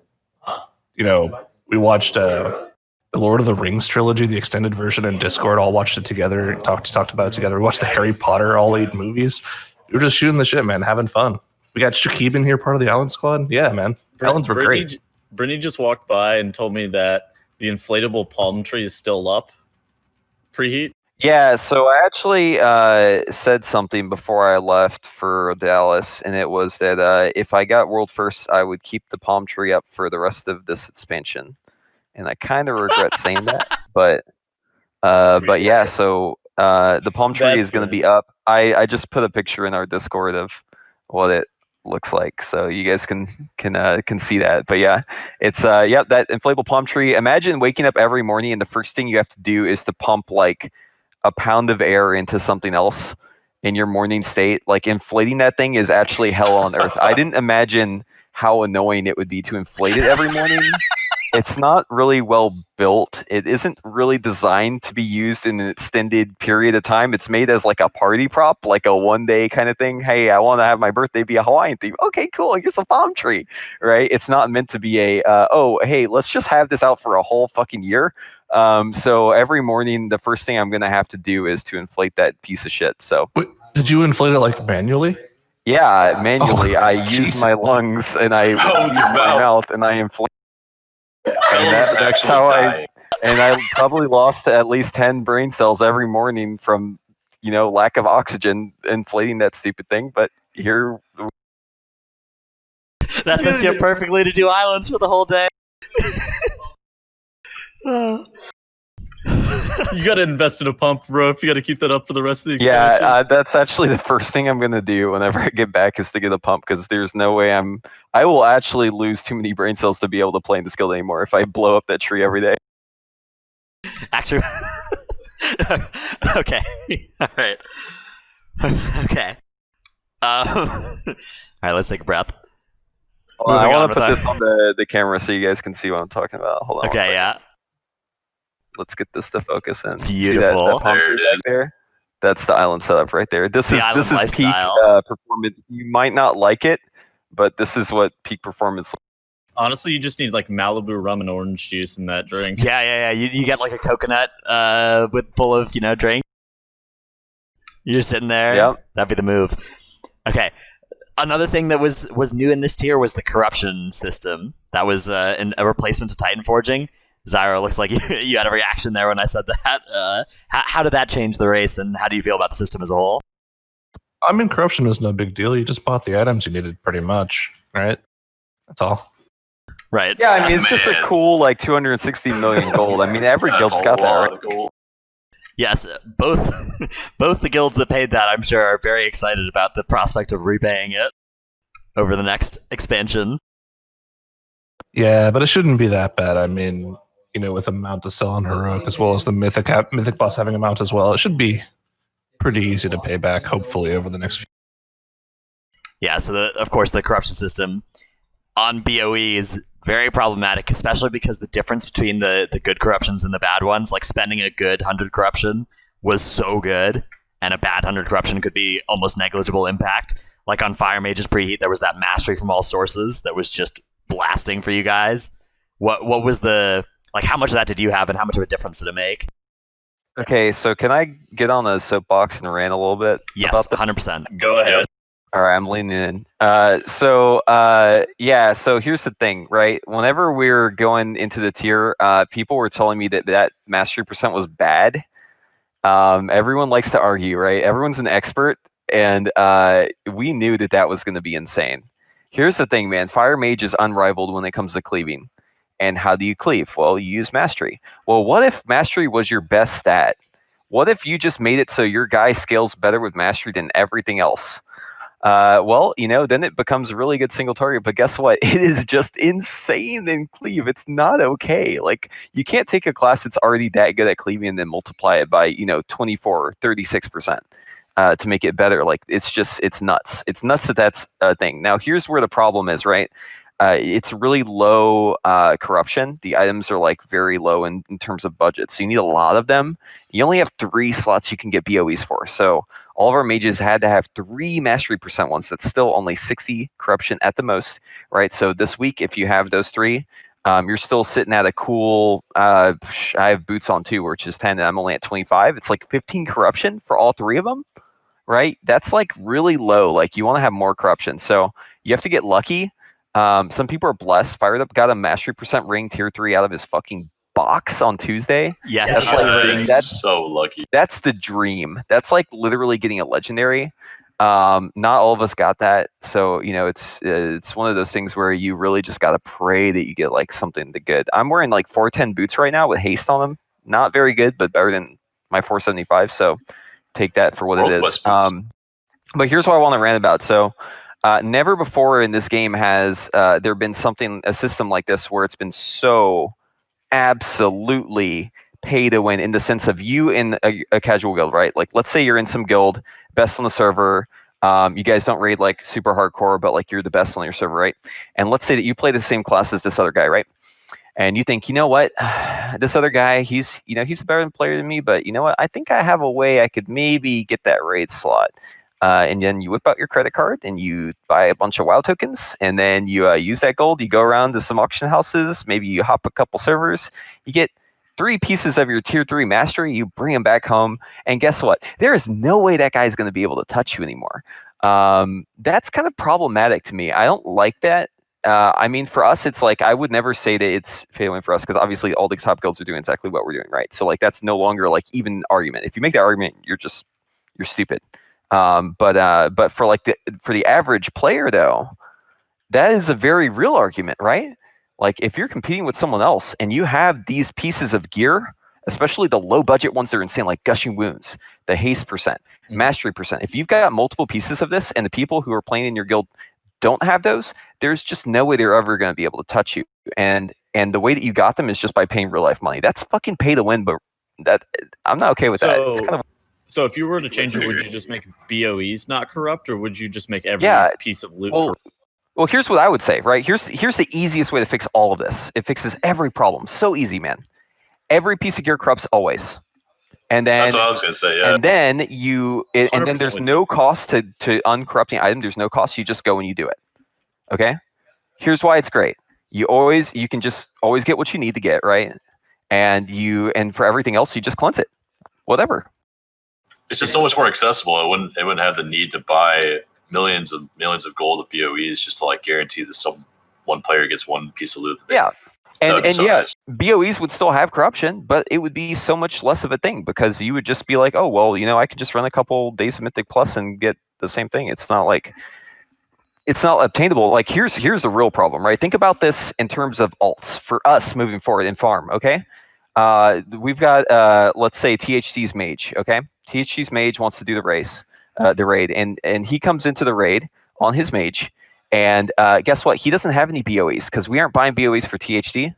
we watched the Lord of the Rings trilogy, the extended version in Discord. All watched it together, talked about it together. We watched the Harry Potter all 8 movies. We were just shooting the shit, man, having fun. We got Shakib in here, part of the Island Squad. Yeah, man. Islands were great. Brittany just walked by and told me that the inflatable palm tree is still up. Preheat? Yeah, so I actually said something before I left for Dallas, and it was that if I got world first, I would keep the palm tree up for the rest of this expansion. And I kind of regret saying that, but yeah, so the palm tree is going to be up. I just put a picture in our Discord of what it looks like, so you guys can see that. But yeah, it's that inflatable palm tree. Imagine waking up every morning and the first thing you have to do is to pump like a pound of air into something else in your morning state. Like, inflating that thing is actually hell on earth. I didn't imagine how annoying it would be to inflate it every morning. It's not really well built. It isn't really designed to be used in an extended period of time. It's made as like a party prop, like a one-day kind of thing. Hey, I want to have my birthday be a Hawaiian theme. Okay, cool. Here's a palm tree, right? It's not meant to be a, hey, let's just have this out for a whole fucking year. So every morning, the first thing I'm going to have to do is to inflate that piece of shit. So Wait, did you inflate it like manually? Yeah, manually. I use my lungs and I use my mouth and I inflate. And that's how I probably lost at least 10 brain cells every morning from, lack of oxygen inflating that stupid thing. But here, that sets you up perfectly to do islands for the whole day. You got to invest in a pump, bro. If you got to keep that up for the rest of the expansion. Yeah, that's actually the first thing I'm going to do whenever I get back is to get a pump, because there's no way I will actually lose too many brain cells to be able to play in this guild anymore if I blow up that tree every day. Actually, okay. All right. Okay. All right, let's take a breath. I want to put this on the camera so you guys can see what I'm talking about. Hold on. Okay, yeah. Let's get this to focus in. Beautiful. There it is. There. That's the island setup right there. This is peak performance. You might not like it, but this is what peak performance. Honestly, you just need like Malibu rum and orange juice in that drink. Yeah. You get like a coconut full of drink. You're just sitting there. Yep. That'd be the move. Okay. Another thing that was new in this tier was the corruption system. That was a replacement to Titanforging. Zyra, looks like you had a reaction there when I said that. How did that change the race, and how do you feel about the system as a whole? I mean, corruption was no big deal. You just bought the items you needed, pretty much, right? That's all. Right. Yeah, I mean, it's just a cool, like, 260 million gold. I mean, every guild's got that, right? Yes, both the guilds that paid that, I'm sure, are very excited about the prospect of repaying it over the next expansion. Yeah, but it shouldn't be that bad. I mean, with a mount to sell on heroic, as well as the mythic boss having a mount as well. It should be pretty easy to pay back, hopefully, over the next few. Yeah, so of course the corruption system on BOE is very problematic, especially because the difference between the good corruptions and the bad ones, like spending a good 100 corruption was so good, and a bad 100 corruption could be almost negligible impact. Like on Fire Mage's Preheat, there was that mastery from all sources that was just blasting for you guys. What was the, like, how much of that did you have, and how much of a difference did it make? Okay, so can I get on a soapbox and rant a little bit? Yes, 100%. Go ahead. All right, I'm leaning in. So here's the thing, right? Whenever we were going into the tier, people were telling me that mastery percent was bad. Everyone likes to argue, right? Everyone's an expert, and we knew that was going to be insane. Here's the thing, man. Fire Mage is unrivaled when it comes to cleaving. And how do you cleave? Well, you use mastery. Well, what if mastery was your best stat? What if you just made it so your guy scales better with mastery than everything else? Well, then it becomes a really good single target. But guess what? It is just insane in cleave. It's not okay. Like, you can't take a class that's already that good at cleaving and then multiply it by 24 or 36%. To make it better. Like, it's nuts. It's nuts that's a thing. Now, here's where the problem is, right? It's really low corruption. The items are like very low in terms of budget. So you need a lot of them. You only have 3 slots you can get BOEs for. So all of our mages had to have 3 mastery percent ones. That's still only 60 corruption at the most, right? So this week, if you have those 3, you're still sitting at a cool, I have boots on too, which is 10, and I'm only at 25. It's like 15 corruption for all 3 of them. Right? That's like really low. Like, you want to have more corruption. So you have to get lucky. Some people are blessed. Fired Up got a mastery percent ring tier 3 out of his fucking box on Tuesday. Yes, that's so lucky. That's the dream. That's like literally getting a legendary. Not all of us got that. So, it's one of those things where you really just got to pray that you get like something good. I'm wearing like 410 boots right now with haste on them. Not very good, but better than my 475. So take that for what it is. But here's what I want to rant about. So never before in this game has there been a system like this where it's been so absolutely pay to win, in the sense of you in a casual guild, right? Like, let's say you're in some guild, best on the server. You guys don't raid like super hardcore, but like you're the best on your server, right? And let's say that you play the same class as this other guy, right? And you think, what, this other guy, he's a better player than me, but you know what? I think I have a way I could maybe get that raid slot. And then you whip out your credit card and you buy a bunch of WoW tokens, and then you use that gold. You go around to some auction houses, maybe you hop a couple servers, you get 3 pieces of your tier 3 mastery, you bring them back home, and guess what? There is no way that guy's going to be able to touch you anymore. That's kind of problematic to me. I don't like that. I mean, for us, it's like, I would never say that it's failing for us, because obviously all the top guilds are doing exactly what we're doing, right? So like, that's no longer like even an argument. If you make that argument, you're stupid. But for the average player though, that is a very real argument, right? Like, if you're competing with someone else and you have these pieces of gear, especially the low budget ones that are insane, like Gushing Wounds, the haste percent, mastery percent. If you've got multiple pieces of this and the people who are playing in your guild don't have those, there's just no way they're ever going to be able to touch you. And the way that you got them is just by paying real life money. That's fucking pay to win, but that I'm not okay with that. It's kind of. So if you were to change it, would you just make BOEs not corrupt, or would you just make every piece of loot corrupt? Well, here's what I would say, right? Here's the easiest way to fix all of this. It fixes every problem. So easy, man. Every piece of gear corrupts always. And then that's what I was gonna say, yeah. And then and then there's no cost to uncorrupting item. There's no cost. You just go and you do it. Okay? Here's why it's great. You can just always get what you need to get, right? And for everything else, you just cleanse it. Whatever. It's just so much more accessible. It wouldn't have the need to buy millions of gold of BOEs just to like guarantee that one player gets one piece of loot. Yeah. And yes, BOEs would still have corruption, but it would be so much less of a thing, because you would just be like, oh, well, I could just run a couple days of Mythic Plus and get the same thing. It's not obtainable. Like, here's the real problem, right? Think about this in terms of alts for us moving forward in farm, okay? We've got, let's say, THC's mage, okay? THC's mage wants to do the raid, and he comes into the raid on his mage, and guess what? He doesn't have any BOEs, because we aren't buying BOEs for THD,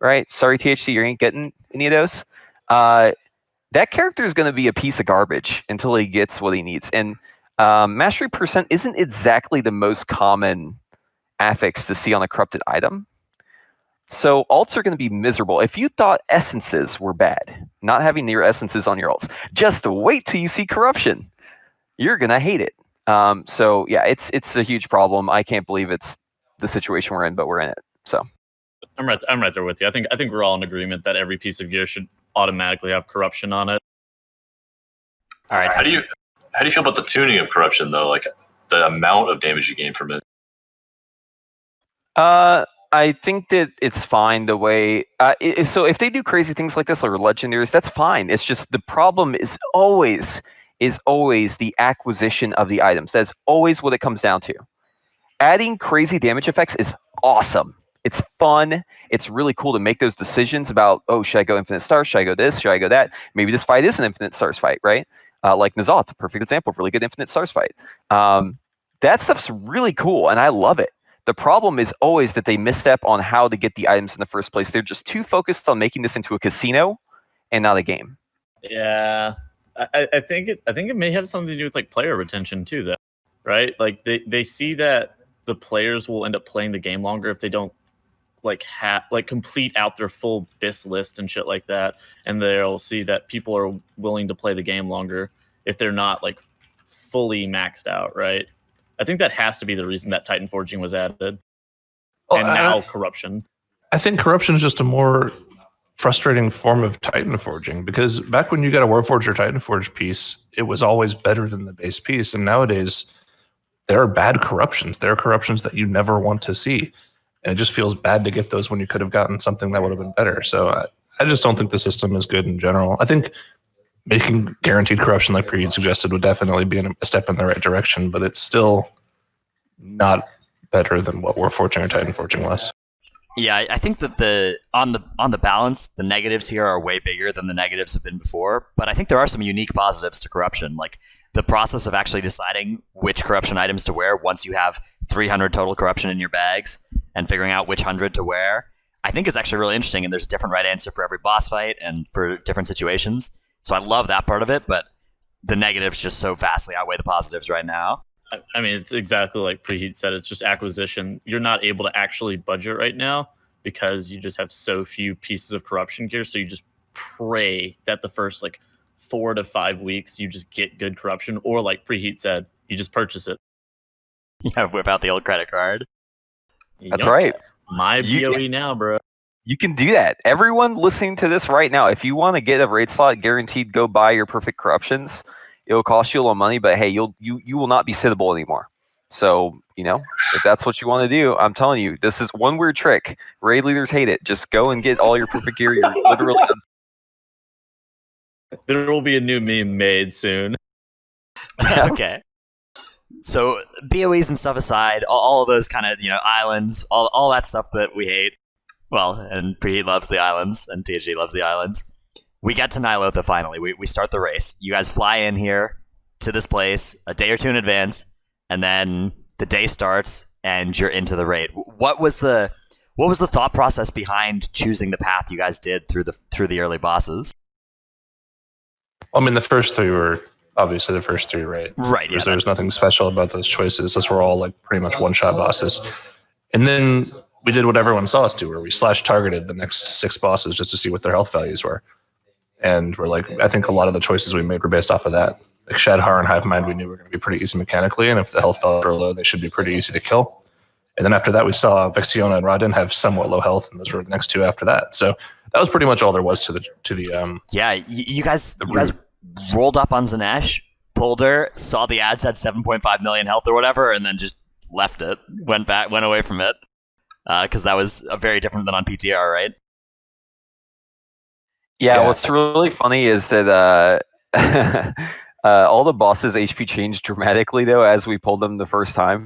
right? Sorry, THC, you ain't getting any of those. That character is going to be a piece of garbage until he gets what he needs. And mastery percent isn't exactly the most common affix to see on a corrupted item. So alts are going to be miserable. If you thought essences were bad, not having near essences on your alts, just wait till you see corruption. You're going to hate it. So yeah, it's a huge problem. I can't believe it's the situation we're in, but we're in it. So I'm right there with you. I think we're all in agreement that every piece of gear should automatically have corruption on it. All right. How do you feel about the tuning of corruption though? Like the amount of damage you gain from it. I think that it's fine the way. So if they do crazy things like this, or legendaries, that's fine. It's just the problem is always the acquisition of the items. That's always what it comes down to. Adding crazy damage effects is awesome. It's fun. It's really cool to make those decisions about, oh, should I go Infinite Stars? Should I go this? Should I go that? Maybe this fight is an Infinite Stars fight, right? Like Ny'alotha, it's a perfect example of really good Infinite Stars fight. That stuff's really cool, and I love it. The problem is always that they misstep on how to get the items in the first place. They're just too focused on making this into a casino and not a game. Yeah, I think it may have something to do with like player retention too, though, right? Like they see that the players will end up playing the game longer if they don't complete out their full BIS list and shit like that, and they'll see that people are willing to play the game longer if they're not like fully maxed out, right? I think that has to be the reason that Titan forging was added. And now corruption. I think corruption is just a more frustrating form of Titan forging, because back when you got a Warforged or Titan Forge piece, it was always better than the base piece. And nowadays, there are bad corruptions. There are corruptions that you never want to see. And it just feels bad to get those when you could have gotten something that would have been better. So I just don't think the system is good in general. I think making guaranteed corruption, like Preheat suggested, would definitely be a step in the right direction, but it's still not better than what Warforging or Titan forging was. Yeah, I think that on the balance, the negatives here are way bigger than the negatives have been before. But I think there are some unique positives to corruption, like the process of actually deciding which corruption items to wear once you have 300 total corruption in your bags and figuring out which 100 to wear. I think is actually really interesting, and there's a different right answer for every boss fight and for different situations. So I love that part of it, but the negatives just so vastly outweigh the positives right now. I mean, it's exactly like Preheat said. It's just acquisition. You're not able to actually budget right now because you just have so few pieces of corruption gear. So you just pray that the first 4 to 5 weeks you just get good corruption, or like Preheat said, you just purchase it. Yeah, whip out the old credit card. That's right. My BOE now, bro. You can do that. Everyone listening to this right now, if you want to get a raid slot guaranteed, go buy your perfect corruptions. It'll cost you a little money, but hey, you will not be sittable anymore. So, if that's what you want to do, I'm telling you, this is one weird trick. Raid leaders hate it. Just go and get all your perfect gear. You're literally There will be a new meme made soon. Okay. So BOEs and stuff aside, all of those kind of, islands, all that stuff that we hate. Well, and Preheat loves the islands, and THG loves the islands. We get to Ny'alotha finally. We start the race. You guys fly in here to this place a day or two in advance, and then the day starts, and you're into the raid. What was the thought process behind choosing the path you guys did through the early bosses? I mean, the first three were obviously the first three, right? Right. Yeah. There's nothing special about those choices. Those were all pretty much one-shot bosses. And then we did what everyone saw us do, where we /targeted the next 6 bosses just to see what their health values were. And we're I think a lot of the choices we made were based off of that. Like Shadhar and Hive Mind, we knew were going to be pretty easy mechanically, and if the health values are low, they should be pretty easy to kill. And then after that, we saw Vexiona and Rodin have somewhat low health, and those were the next 2 after that. So that was pretty much all there was to the. Yeah, you guys rolled up on Zanesh, pulled her, saw the ads had 7.5 million health or whatever, and then just left it, went away from it, because that was very different than on PTR, right? Yeah, what's really funny is that all the bosses' HP changed dramatically, though, as we pulled them the first time.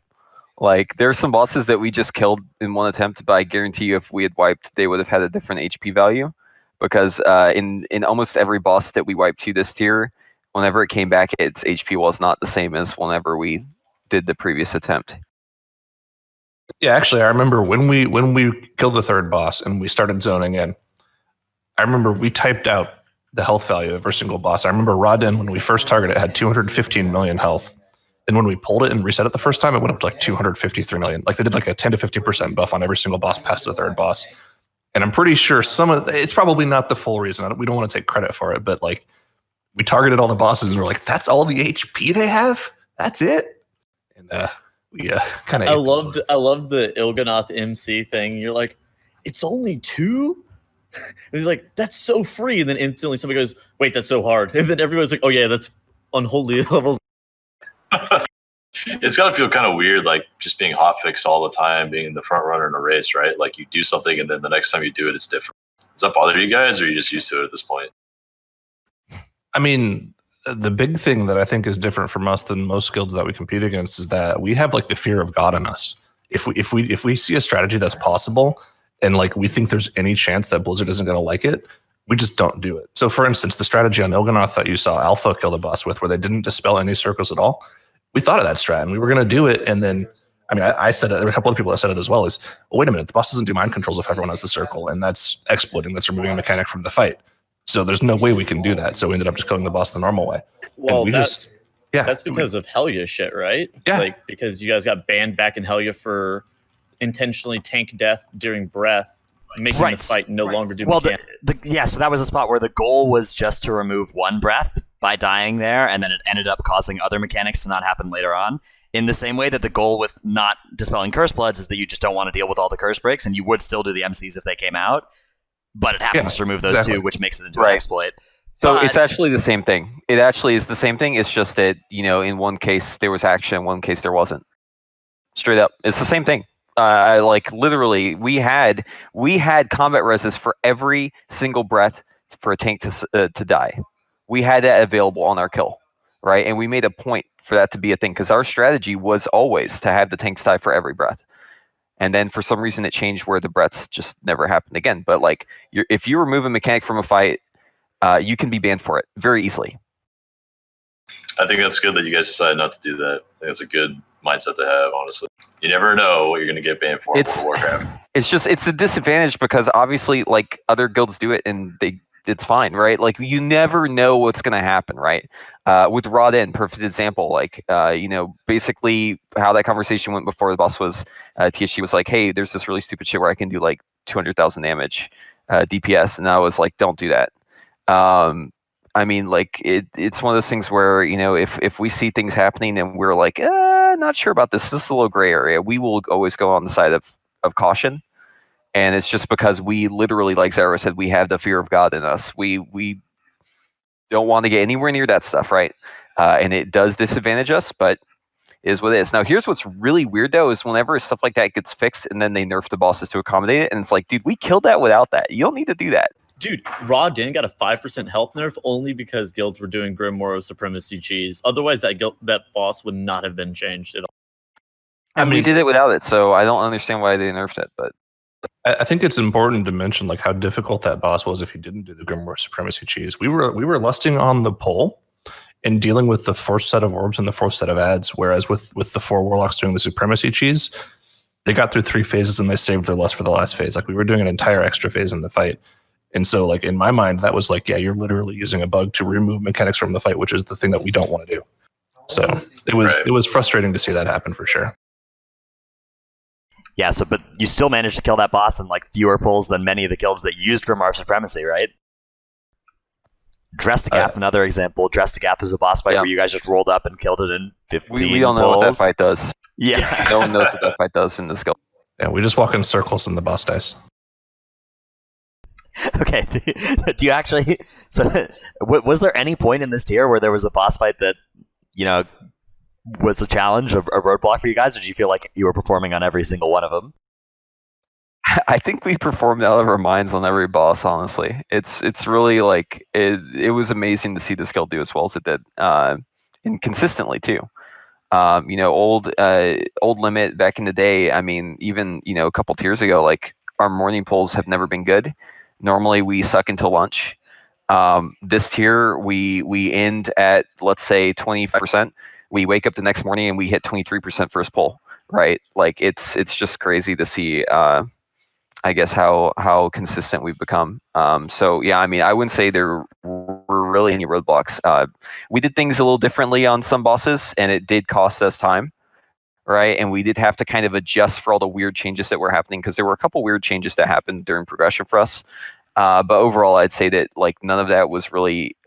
There's some bosses that we just killed in one attempt, but I guarantee you if we had wiped, they would have had a different HP value. Because in almost every boss that we wiped to this tier, whenever it came back, its HP was not the same as whenever we did the previous attempt. Yeah, actually, I remember when we killed the third boss and we started zoning in. I remember we typed out the health value of every single boss. I remember Rodin, when we first targeted it, had 215 million health. And when we pulled it and reset it the first time, it went up to like 253 million. Like they did like a 10 to 50% buff on every single boss past the third boss. And I'm pretty sure it's probably not the full reason. We don't want to take credit for it, but like we targeted all the bosses and we're like, that's all the HP they have? That's it? And we kind of I loved the Il'gynoth MC thing. You're like, it's only 2? And he's like, that's so free. And then instantly somebody goes, wait, that's so hard. And then everyone's like, oh yeah, that's unholy levels. It's got to feel kind of weird, like just being hotfix all the time, being the front runner in a race, right? Like you do something and then the next time you do it, it's different. Does that bother you guys, or are you just used to it at this point? I mean, the big thing that I think is different from us than most guilds that we compete against is that we have like the fear of God in us. If we see a strategy that's possible and like we think there's any chance that Blizzard isn't going to like it, we just don't do it. So for instance, the strategy on Il'gynoth that you saw Alpha kill the boss with, where they didn't dispel any circles at all, we thought of that strat and we were going to do it. And then, I mean, I said it, there were a couple of people that said it as well, is, well, wait a minute, the boss doesn't do mind controls if everyone has the circle, and that's exploiting, that's removing a mechanic from the fight. So there's no way we can do that. So we ended up just killing the boss the normal way. Well, that's that's because of Helya shit, right? Yeah. Like, because you guys got banned back in Helya for intentionally tank death during breath, making the fight no longer do mechanics. So that was a spot where the goal was just to remove one breath by dying there, and then it ended up causing other mechanics to not happen later on. In the same way that the goal with not dispelling curse bloods is that you just don't want to deal with all the curse breaks, and you would still do the MCs if they came out, but it happens to remove those two, which makes it into an exploit. So it's actually the same thing. It actually is the same thing. It's just that, you know, in one case there was action, in one case there wasn't. Straight up, it's the same thing. Like literally, we had combat resist for every single breath for a tank to die. We had that available on our kill, right? And we made a point for that to be a thing because our strategy was always to have the tanks die for every breath. And then for some reason it changed where the breaths just never happened again. But like, if you remove a mechanic from a fight, you can be banned for it very easily. I think that's good that you guys decided not to do that. I think that's a good mindset to have, honestly. You never know what you're going to get banned for in World of Warcraft. It's a disadvantage because obviously like other guilds do it and it's fine, right? Like you never know what's going to happen, right? With Rodin, perfect example. Like, you know, basically how that conversation went before the boss was, THC was like, hey, there's this really stupid shit where I can do like 200,000 damage DPS. And I was like, don't do that. I mean, like it's one of those things where, you know, if we see things happening and we're like, not sure about this is a little gray area, we will always go on the side of caution. And it's just because we literally, like Zyro said, we have the fear of God in us. We don't want to get anywhere near that stuff, right? And it does disadvantage us, but it is what it is. Now, here's what's really weird, though, is whenever stuff like that gets fixed and then they nerf the bosses to accommodate it, and it's like, dude, we killed that without that. You don't need to do that. Dude, Raw Din got a 5% health nerf only because guilds were doing Grimoire Supremacy cheese. Otherwise, that boss would not have been changed at all. I mean, we did it without it, so I don't understand why they nerfed it, but I think it's important to mention like how difficult that boss was if you didn't do the Grimoire Supremacy cheese. We were lusting on the pole and dealing with the fourth set of orbs and the fourth set of ads, whereas with the 4 warlocks doing the Supremacy cheese, they got through 3 phases and they saved their lust for the last phase. Like we were doing an entire extra phase in the fight. And so like in my mind, that was like, yeah, you're literally using a bug to remove mechanics from the fight, which is the thing that we don't want to do. So it was frustrating to see that happen for sure. Yeah, but you still managed to kill that boss in like fewer pulls than many of the guilds that used Grimoire Supremacy, right? Drestagath, another example. Drestagath was a boss fight where you guys just rolled up and killed it in 15 we don't know what that fight does. Yeah. No one knows what that fight does in this guild. Yeah, we just walk in circles and the boss dies. Okay, do you actually... So was there any point in this tier where there was a boss fight that, you know, was a challenge, a roadblock for you guys, or did you feel like you were performing on every single one of them? I think we performed out of our minds on every boss, honestly. It's really like, it was amazing to see this guild do as well as it did, and consistently too. You know, old limit back in the day, I mean, even, you know, a couple tiers ago, like our morning pulls have never been good. Normally we suck until lunch. This tier, we end at, let's say, 25%. We wake up the next morning and we hit 23% first pull. right? Like it's just crazy to see. I guess how consistent we've become. So yeah, I mean, I wouldn't say there were really any roadblocks. We did things a little differently on some bosses, and it did cost us time, right? And we did have to kind of adjust for all the weird changes that were happening, because there were a couple weird changes that happened during progression for us. But overall, I'd say that like none of that was really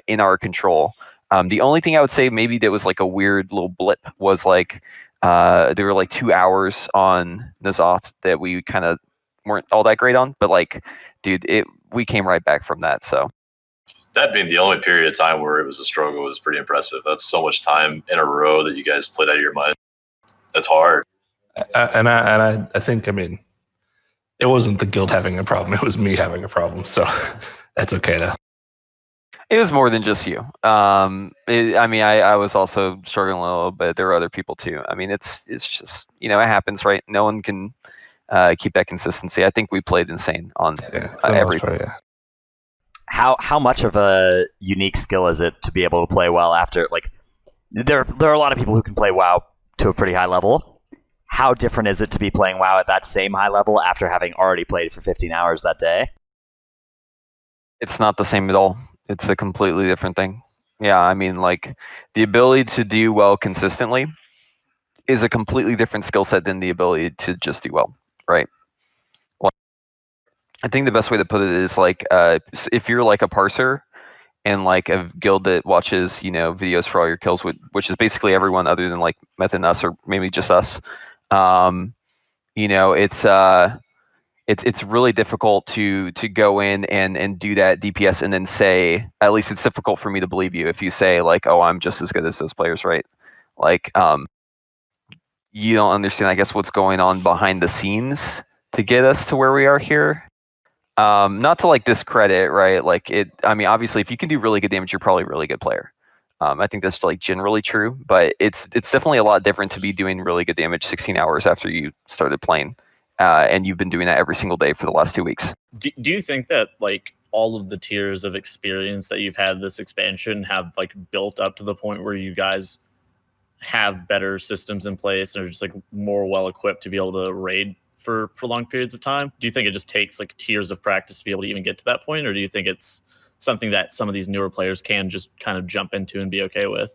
in our control. The only thing I would say maybe that was like a weird little blip was like there were like 2 hours on N'Zoth that we kind of weren't all that great on, but like, dude, we came right back from that. So that being the only period of time where it was a struggle was pretty impressive. That's so much time in a row that you guys played out of your mind. That's hard. I think, I mean, it wasn't the guild having a problem; it was me having a problem. So that's okay though. it was more than just you. I mean, I was also struggling a little bit. There were other people too. I mean, it's just, you know, it happens, right? No one can keep that consistency. I think we played insane on every. Part, yeah. How much of a unique skill is it to be able to play well after, like, there are a lot of people who can play WoW to a pretty high level. How different is it to be playing WoW at that same high level after having already played for 15 hours that day? It's not the same at all. It's a completely different thing. Yeah, I mean, like, the ability to do well consistently is a completely different skill set than the ability to just do well, right? Well, I think the best way to put it is like, if you're like a parser and like a guild that watches, you know, videos for all your kills, which is basically everyone other than like Meth and us, or maybe just us, you know, it's really difficult to go in and do that DPS and then say, at least it's difficult for me to believe you if you say like, oh, I'm just as good as those players, right? Like, you don't understand, I guess, what's going on behind the scenes to get us to where we are here. Not to like discredit, right? Like I mean, obviously, if you can do really good damage, you're probably a really good player. I think that's like generally true, but it's definitely a lot different to be doing really good damage 16 hours after you started playing, and you've been doing that every single day for the last 2 weeks. Do you think that like all of the tiers of experience that you've had this expansion have like built up to the point where you guys have better systems in place and are just like more well equipped to be able to raid for prolonged periods of time? Do you think it just takes like tiers of practice to be able to even get to that point, or do you think it's something that some of these newer players can just kind of jump into and be okay with?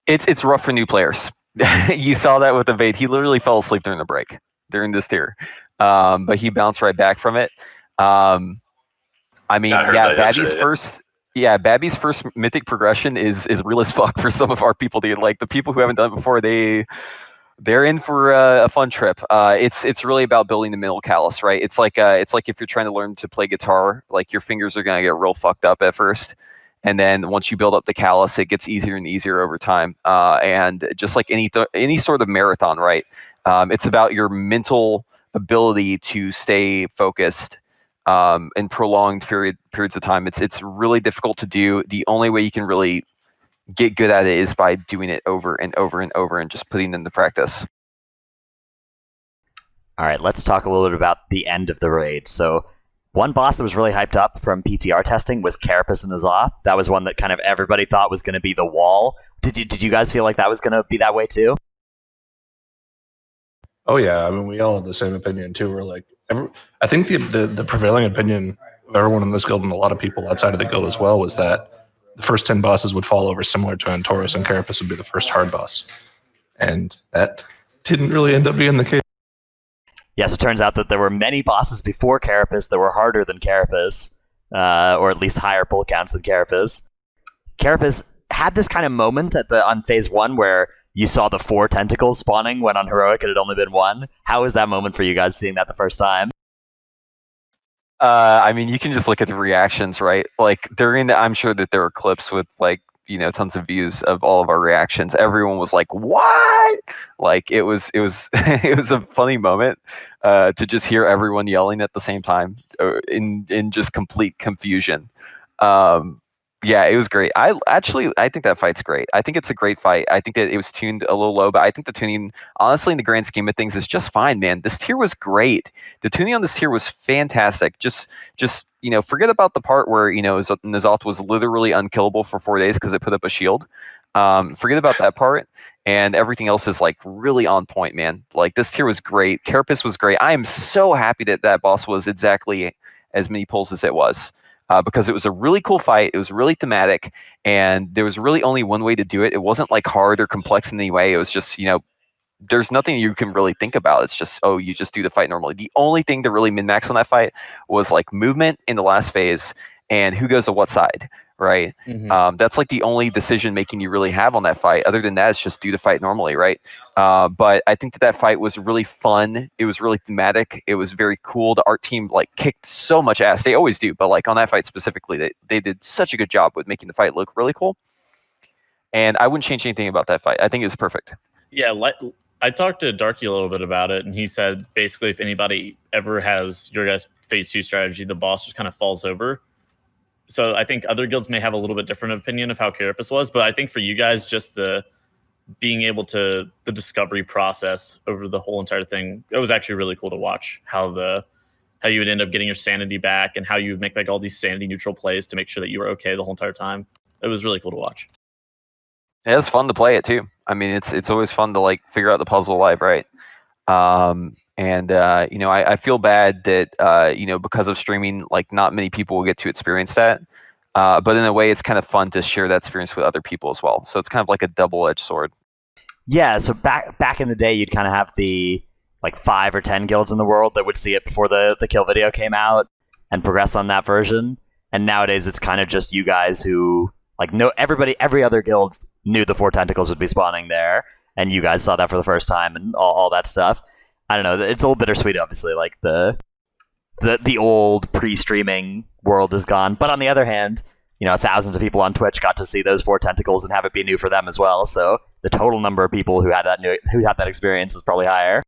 It's rough for new players. You saw that with the Vade. He literally fell asleep during the break during this tier, but he bounced right back from it. I mean, yeah, Babby's first mythic progression is real as fuck for some of our people. Like the people who haven't done it before, they're in for a fun trip. It's really about building the mental callus, right? It's like if you're trying to learn to play guitar, like your fingers are gonna get real fucked up at first, and then once you build up the callus, it gets easier and easier over time. And just like any sort of marathon, right? It's about your mental ability to stay focused in prolonged periods of time. It's really difficult to do. The only way you can really get good at it is by doing it over and over and over and just putting it into practice. All right, let's talk a little bit about the end of the raid. So one boss that was really hyped up from PTR testing was Carapace and N'Zoth. That was one that kind of everybody thought was going to be the wall. Did you guys feel like that was going to be that way too? Oh yeah, I mean, we all had the same opinion too. We're like, I think the prevailing opinion of everyone in this guild and a lot of people outside of the guild as well was that the first 10 bosses would fall over similar to Antorus, and Carapace would be the first hard boss. And that didn't really end up being the case. Yes, it turns out that there were many bosses before Carapace that were harder than Carapace, or at least higher pull counts than Carapace. Carapace had this kind of moment on phase 1 where you saw the 4 tentacles spawning when on Heroic it had only been 1. How was that moment for you guys seeing that the first time? I mean, you can just look at the reactions, right? Like I'm sure that there were clips with like, you know, tons of views of all of our reactions. Everyone was like, "What?" Like it was it was a funny moment to just hear everyone yelling at the same time in just complete confusion. Yeah, it was great. I think that fight's great. I think it's a great fight. I think that it was tuned a little low, but I think the tuning, honestly, in the grand scheme of things, is just fine, man. This tier was great. The tuning on this tier was fantastic. Just you know, forget about the part where, you know, N'Zoth was literally unkillable for 4 days because it put up a shield. Forget about that part. And everything else is like really on point, man. Like this tier was great. Carapace was great. I am so happy that that boss was exactly as many pulls as it was. Because it was a really cool fight. It was really thematic, and there was really only one way to do it. It wasn't like hard or complex in any way. It was just, there's nothing you can really think about. It's just, oh, you just do the fight normally. The only thing to really min-max on that fight was like movement in the last phase and who goes to what side, right? That's like the only decision making you really have on that fight. Other than that, it's just do the fight normally, right? But I think that fight was really fun. It was really thematic. It was very cool. The art team like kicked so much ass. They always do, but like on that fight specifically, they did such a good job with making the fight look really cool. And I wouldn't change anything about that fight. I think it's perfect. Yeah, I talked to Darky a little bit about it, and he said basically if anybody ever has your guys' phase 2 strategy, the boss just kind of falls over. So I think other guilds may have a little bit different opinion of how Carapace was, but I think for you guys, just the being able to the discovery process over the whole entire thing, it was actually really cool to watch how you would end up getting your sanity back and how you would make like all these sanity neutral plays to make sure that you were okay the whole entire time. It was really cool to watch. Yeah, it was fun to play it too. I mean, it's always fun to like figure out the puzzle live, right? I feel bad that because of streaming, like not many people will get to experience that. But in a way, it's kind of fun to share that experience with other people as well. So it's kind of like a double-edged sword. Yeah, so back in the day, you'd kind of have the like 5 or 10 guilds in the world that would see it before the kill video came out and progress on that version. And nowadays, it's kind of just you guys who like know every other guild knew the 4 tentacles would be spawning there, and you guys saw that for the first time and all that stuff. I don't know. It's a little bittersweet, obviously. Like the old pre-streaming world is gone, but on the other hand, thousands of people on Twitch got to see those 4 tentacles and have it be new for them as well. So the total number of people who had that experience was probably higher.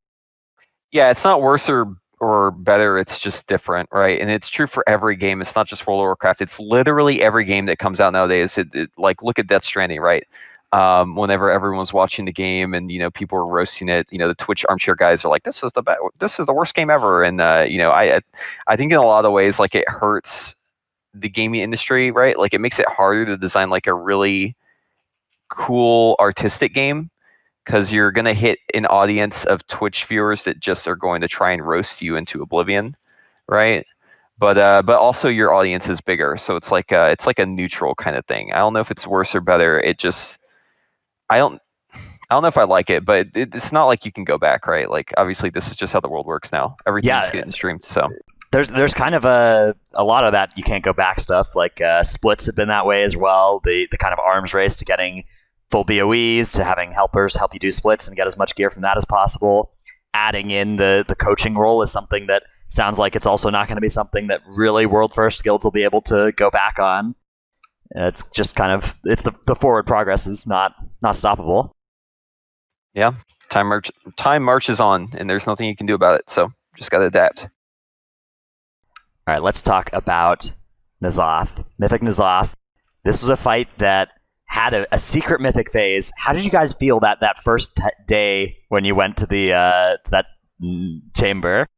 Yeah, it's not worse or better. It's just different, right? And it's true for every game. It's not just World of Warcraft. It's literally every game that comes out nowadays. Like look at Death Stranding, right? Whenever everyone's watching the game and people are roasting it, the Twitch armchair guys are like, this is the worst game ever. And I think in a lot of ways, like it hurts the gaming industry, right? Like it makes it harder to design like a really cool artistic game, because you're going to hit an audience of Twitch viewers that just are going to try and roast you into oblivion, right? But also your audience is bigger, so it's like a neutral kind of thing. I don't know if it's worse or better. I don't know if I like it, but it's not like you can go back, right? Like obviously this is just how the world works now. Everything's getting streamed, so there's kind of a lot of that you can't go back stuff. Like splits have been that way as well. The kind of arms race to getting full BOEs to having helpers help you do splits and get as much gear from that as possible. Adding in the coaching role is something that sounds like it's also not going to be something that really world first guilds will be able to go back on. It's just kind of the forward progress is not stoppable. Yeah, time marches on, and there's nothing you can do about it. So just gotta adapt. All right, let's talk about Ny'alotha, Mythic Ny'alotha. This was a fight that had a secret mythic phase. How did you guys feel that first day when you went to that chamber?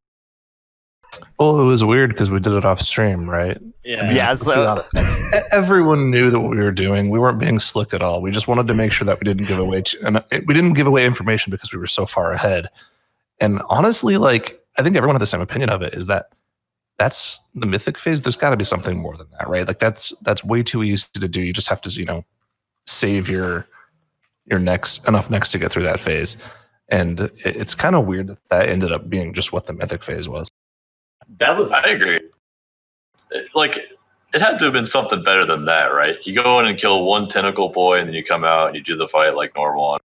Well, it was weird because we did it off stream, right? Yeah. Let's be honest. Everyone knew that what we were doing. We weren't being slick at all. We just wanted to make sure that we didn't give away we didn't give away information because we were so far ahead. And honestly, like I think everyone had the same opinion of it. Is that's the mythic phase? There's got to be something more than that, right? Like that's way too easy to do. You just have to save your enough necks to get through that phase. And it's kind of weird that ended up being just what the mythic phase was. I agree. It had to have been something better than that, right? You go in and kill one tentacle boy, and then you come out and you do the fight like normal.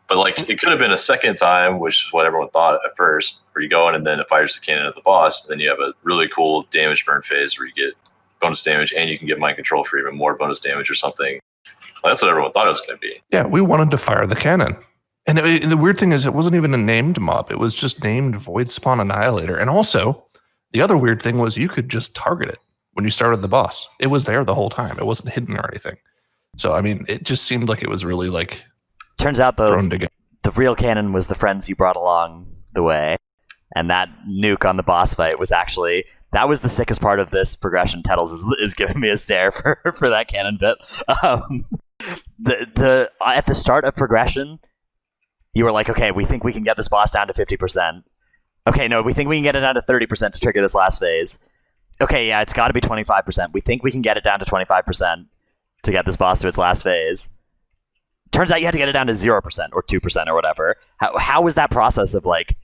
But it could have been a second time, which is what everyone thought at first, where you go in and then it fires the cannon at the boss, and then you have a really cool damage burn phase where you get bonus damage and you can get mind control for even more bonus damage or something. That's what everyone thought it was going to be. Yeah, we wanted to fire the cannon. And the weird thing is it wasn't even a named mob. It was just named Void Spawn Annihilator. And also, the other weird thing was you could just target it when you started the boss. It was there the whole time. It wasn't hidden or anything. So, I mean, it just seemed like it was really Turns out, though, thrown together. The real cannon was the friends you brought along the way. And that nuke on the boss fight was that was the sickest part of this progression. Tettles is giving me a stare for that cannon bit. The at the start of progression, you were like, okay, we think we can get this boss down to 50%. Okay, no, we think we can get it down to 30% to trigger this last phase. Okay, yeah, it's got to be 25%. We think we can get it down to 25% to get this boss to its last phase. Turns out you had to get it down to 0% or 2% or whatever. How was that process of like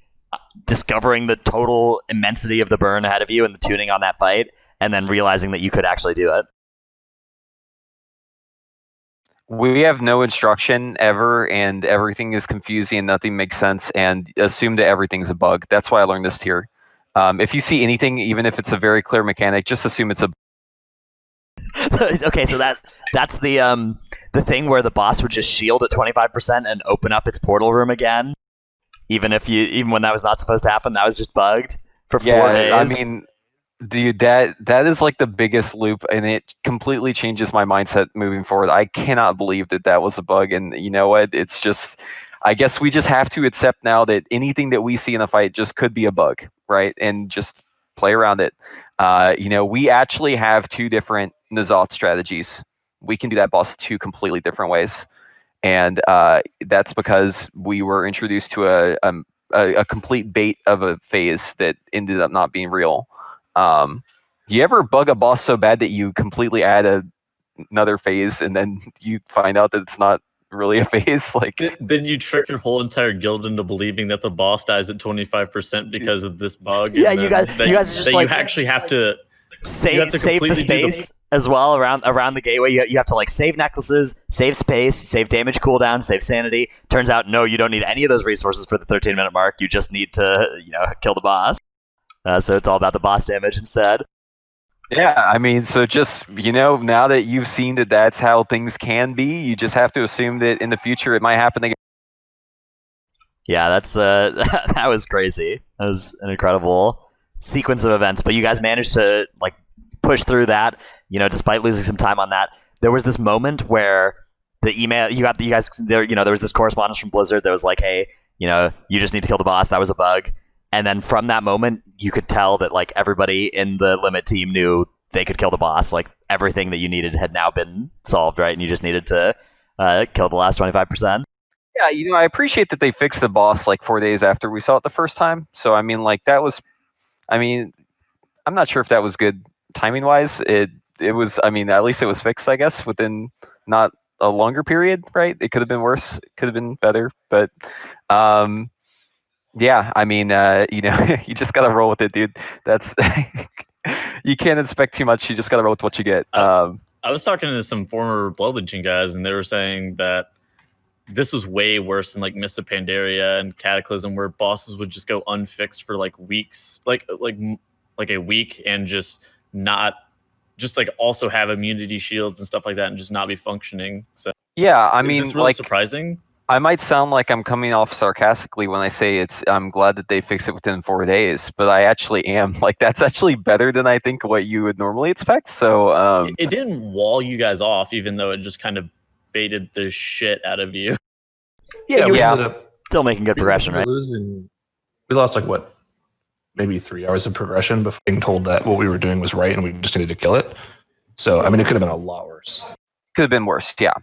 discovering the total immensity of the burn ahead of you and the tuning on that fight, and then realizing that you could actually do it? We have no instruction ever, and everything is confusing and nothing makes sense, and assume that everything's a bug. That's why I learned this tier. If you see anything, even if it's a very clear mechanic, just assume it's a. Okay, so that's the thing where the boss would just shield at 25% and open up its portal room again, even when that was not supposed to happen. That was just bugged for 4 days. I mean, dude, that is like the biggest loop, and it completely changes my mindset moving forward. I cannot believe that was a bug, and you know what? It's just, I guess we just have to accept now that anything that we see in a fight just could be a bug, right? And just play around it. We actually have 2 different N'Zoth strategies. We can do that boss 2 completely different ways, and that's because we were introduced to a complete bait of a phase that ended up not being real. You ever bug a boss so bad that you completely add another phase and then you find out that it's not really a phase? Like, then you trick your whole entire guild into believing that the boss dies at 25% because of this bug. Yeah, you guys just that like you actually have to save the space as well around the gateway. You have to like save necklaces, save space, save damage cooldown, save sanity. Turns out, no, you don't need any of those resources for the 13-minute mark. You just need to kill the boss. So it's all about the boss damage instead. Yeah, I mean, so just, now that you've seen that that's how things can be, you just have to assume that in the future it might happen again. Yeah, that's that was crazy. That was an incredible sequence of events, but you guys managed to like push through that, despite losing some time on that. There was this moment where the email there was this correspondence from Blizzard that was like, hey, you just need to kill the boss. That was a bug. And then from that moment, you could tell that like everybody in the Limit team knew they could kill the boss. Like everything that you needed had now been solved, right? And you just needed to kill the last 25%. Yeah, I appreciate that they fixed the boss like 4 days after we saw it the first time. So I mean, like that was, I'm not sure if that was good timing wise. It was. I mean, at least it was fixed, I guess, within not a longer period, right? It could have been worse. It could have been better, but. Yeah, I mean, you just gotta roll with it, dude. That's you can't expect too much. You just gotta roll with what you get. I was talking to some former Blood Legion guys, and they were saying that this was way worse than like Mists of Pandaria and Cataclysm, where bosses would just go unfixed for like weeks, like a week, and just not, just like also have immunity shields and stuff like that, and just not be functioning. So yeah, I mean, is this really surprising? I might sound like I'm coming off sarcastically when I say I'm glad that they fixed it within 4 days, but I actually am. Like, that's actually better than I think what you would normally expect. So it didn't wall you guys off, even though it just kind of baited the shit out of you. Yeah, you were still making good progression, right? We lost like what, maybe 3 hours of progression before being told that what we were doing was right and we just needed to kill it. So I mean, it could have been a lot worse. Could have been worse, yeah.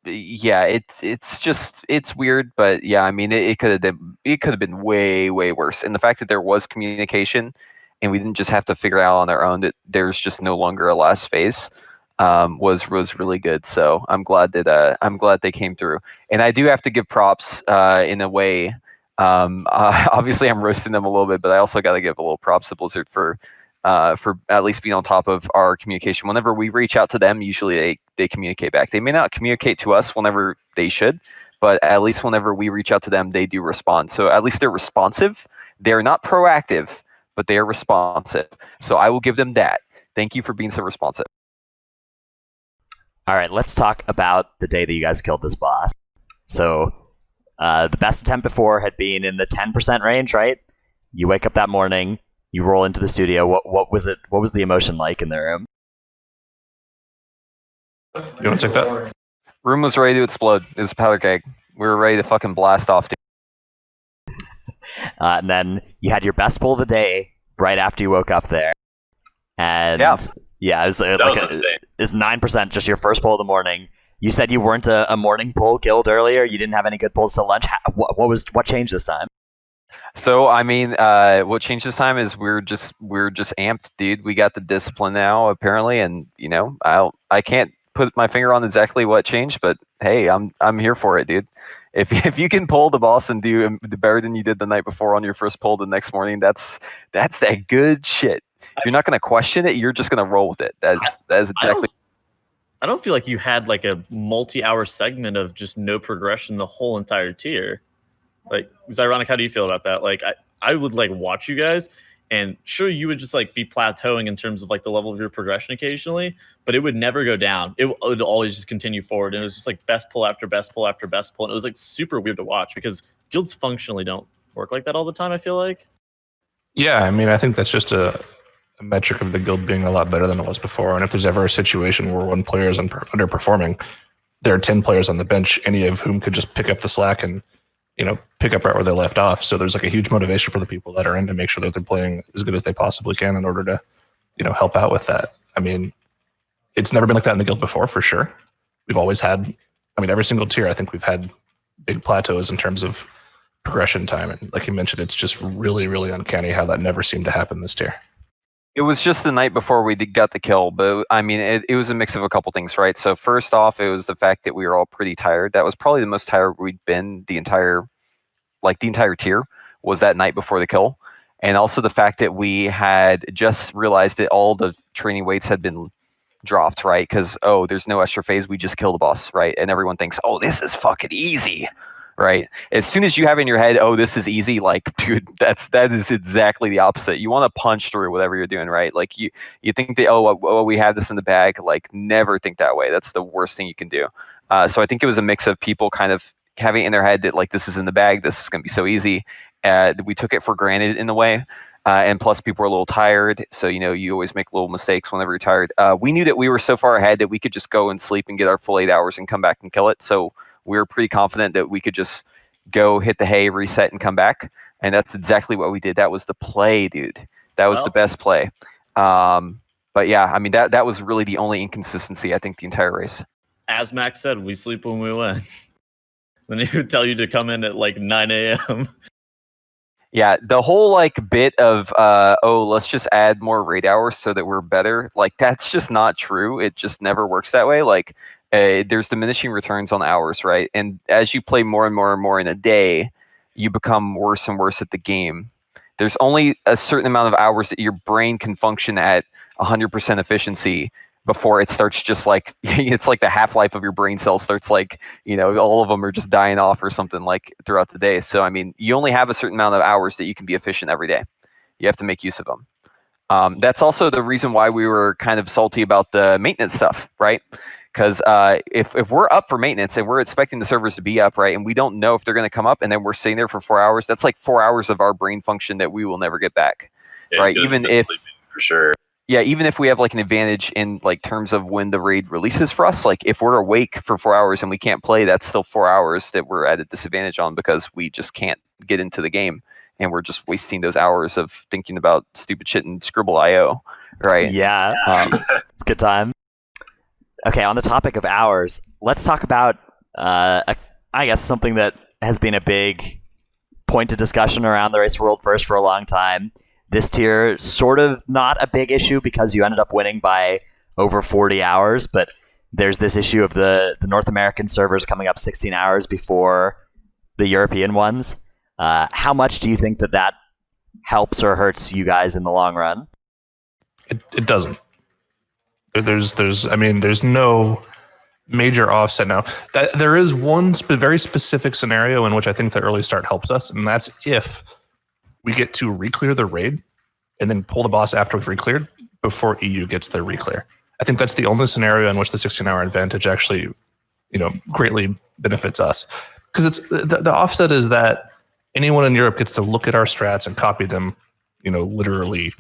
It's weird, but yeah, I mean, it could have been way, way worse. And the fact that there was communication and we didn't just have to figure out on our own that there's just no longer a last phase, was really good. So I'm glad they came through. And I do have to give props, in a way. Obviously I'm roasting them a little bit, but I also got to give a little props to Blizzard for at least being on top of our communication. Whenever we reach out to them, usually they communicate back. They may not communicate to us whenever they should, but at least whenever we reach out to them, they do respond. So at least they're responsive. They're not proactive, but they are responsive. So I will give them that. Thank you for being so responsive. All right, let's talk about the day that you guys killed this boss. So the best attempt before had been in the 10% range, right? You wake up that morning, you roll into the studio. What was it? What was the emotion like in the room? You want to take that? Room was ready to explode. It was a powder keg. We were ready to fucking blast off. And then you had your best pull of the day right after you woke up there. And yeah, it was that was insane. It's 9%, just your first pull of the morning. You said you weren't a morning pull guild earlier. You didn't have any good pulls to lunch. What changed this time? So I mean, what changed this time is we're just amped, dude. We got the discipline now, apparently, and you know, I can't put my finger on exactly what changed, but hey, I'm here for it, dude. If you can pull the boss and do better than you did the night before on your first pull the next morning, that's that good shit. If you're not gonna question it, you're just gonna roll with it. That is exactly. I don't feel like you had like a multi-hour segment of just no progression the whole entire tier. Like, Xyronic, how do you feel about that? Like, I would like watch you guys, and sure, you would just like be plateauing in terms of like the level of your progression occasionally, but it would never go down. It would always just continue forward, and it was just like best pull after best pull after best pull, and it was like super weird to watch because guilds functionally don't work like that all the time. I feel like. Yeah, I mean, I think that's just a metric of the guild being a lot better than it was before. And if there's ever a situation where one player is underperforming, there are 10 players on the bench, any of whom could just pick up the slack and, you know, pick up right where they left off. So there's like a huge motivation for the people that are in to make sure that they're playing as good as they possibly can in order to, you know, help out with that. I mean, it's never been like that in the guild before, for sure. We've always had, I mean, every single tier, I think we've had big plateaus in terms of progression time. And like you mentioned, it's just really, really uncanny how that never seemed to happen this tier. It was just the night before we got the kill, but I mean, it was a mix of a couple things, right? So first off, it was the fact that we were all pretty tired. That was probably the most tired we'd been the entire tier was that night before the kill. And also the fact that we had just realized that all the training weights had been dropped, right? Because, oh, there's no extra phase, we just kill the boss, right? And everyone thinks, oh, this is fucking easy. Right. As soon as you have in your head, oh, this is easy, like, dude, that is exactly the opposite. You want to punch through whatever you're doing, right? Like you think that, oh, we have this in the bag. Like, never think that way. That's the worst thing you can do. So I think it was a mix of people kind of having in their head that like this is in the bag, this is going to be so easy. We took it for granted in a way. And plus, people were a little tired. So, you know, you always make little mistakes whenever you're tired. We knew that we were so far ahead that we could just go and sleep and get our full 8 hours and come back and kill it. So we were pretty confident that we could just go hit the hay, reset, and come back. And that's exactly what we did. That was the play, dude. That was the best play. But yeah, I mean, that was really the only inconsistency, I think, the entire race. As Max said, we sleep when we win. Then he would tell you to come in at like 9 a.m. Yeah, the whole like bit of let's just add more raid hours so that we're better. Like, that's just not true. It just never works that way. Like, there's diminishing returns on hours, right? And as you play more and more and more in a day, you become worse and worse at the game. There's only a certain amount of hours that your brain can function at 100% efficiency before it starts just like, it's like the half-life of your brain cells starts like, you know, all of them are just dying off or something like throughout the day. So, I mean, you only have a certain amount of hours that you can be efficient every day. You have to make use of them. That's also the reason why we were kind of salty about the maintenance stuff, right? Because if we're up for maintenance and we're expecting the servers to be up, right, and we don't know if they're going to come up, and then we're sitting there for 4 hours, that's like 4 hours of our brain function that we will never get back, right? Even if, for sure. Yeah, even if we have like an advantage in like terms of when the raid releases for us, like if we're awake for 4 hours and we can't play, that's still 4 hours that we're at a disadvantage on because we just can't get into the game, and we're just wasting those hours of thinking about stupid shit in Scribble.io, right? Yeah, it's a good time. Okay, on the topic of hours, let's talk about, I guess, something that has been a big point of discussion around the Race World First for a long time. This tier, sort of not a big issue because you ended up winning by over 40 hours, but there's this issue of the North American servers coming up 16 hours before the European ones. How much do you think that helps or hurts you guys in the long run? It doesn't. There's no major offset now. There is one very specific scenario in which I think the early start helps us, and that's if we get to reclear the raid and then pull the boss after we've recleared before EU gets their reclear. I think that's the only scenario in which the 16-hour advantage actually, you know, greatly benefits us. Because it's the offset is that anyone in Europe gets to look at our strats and copy them, you know, literally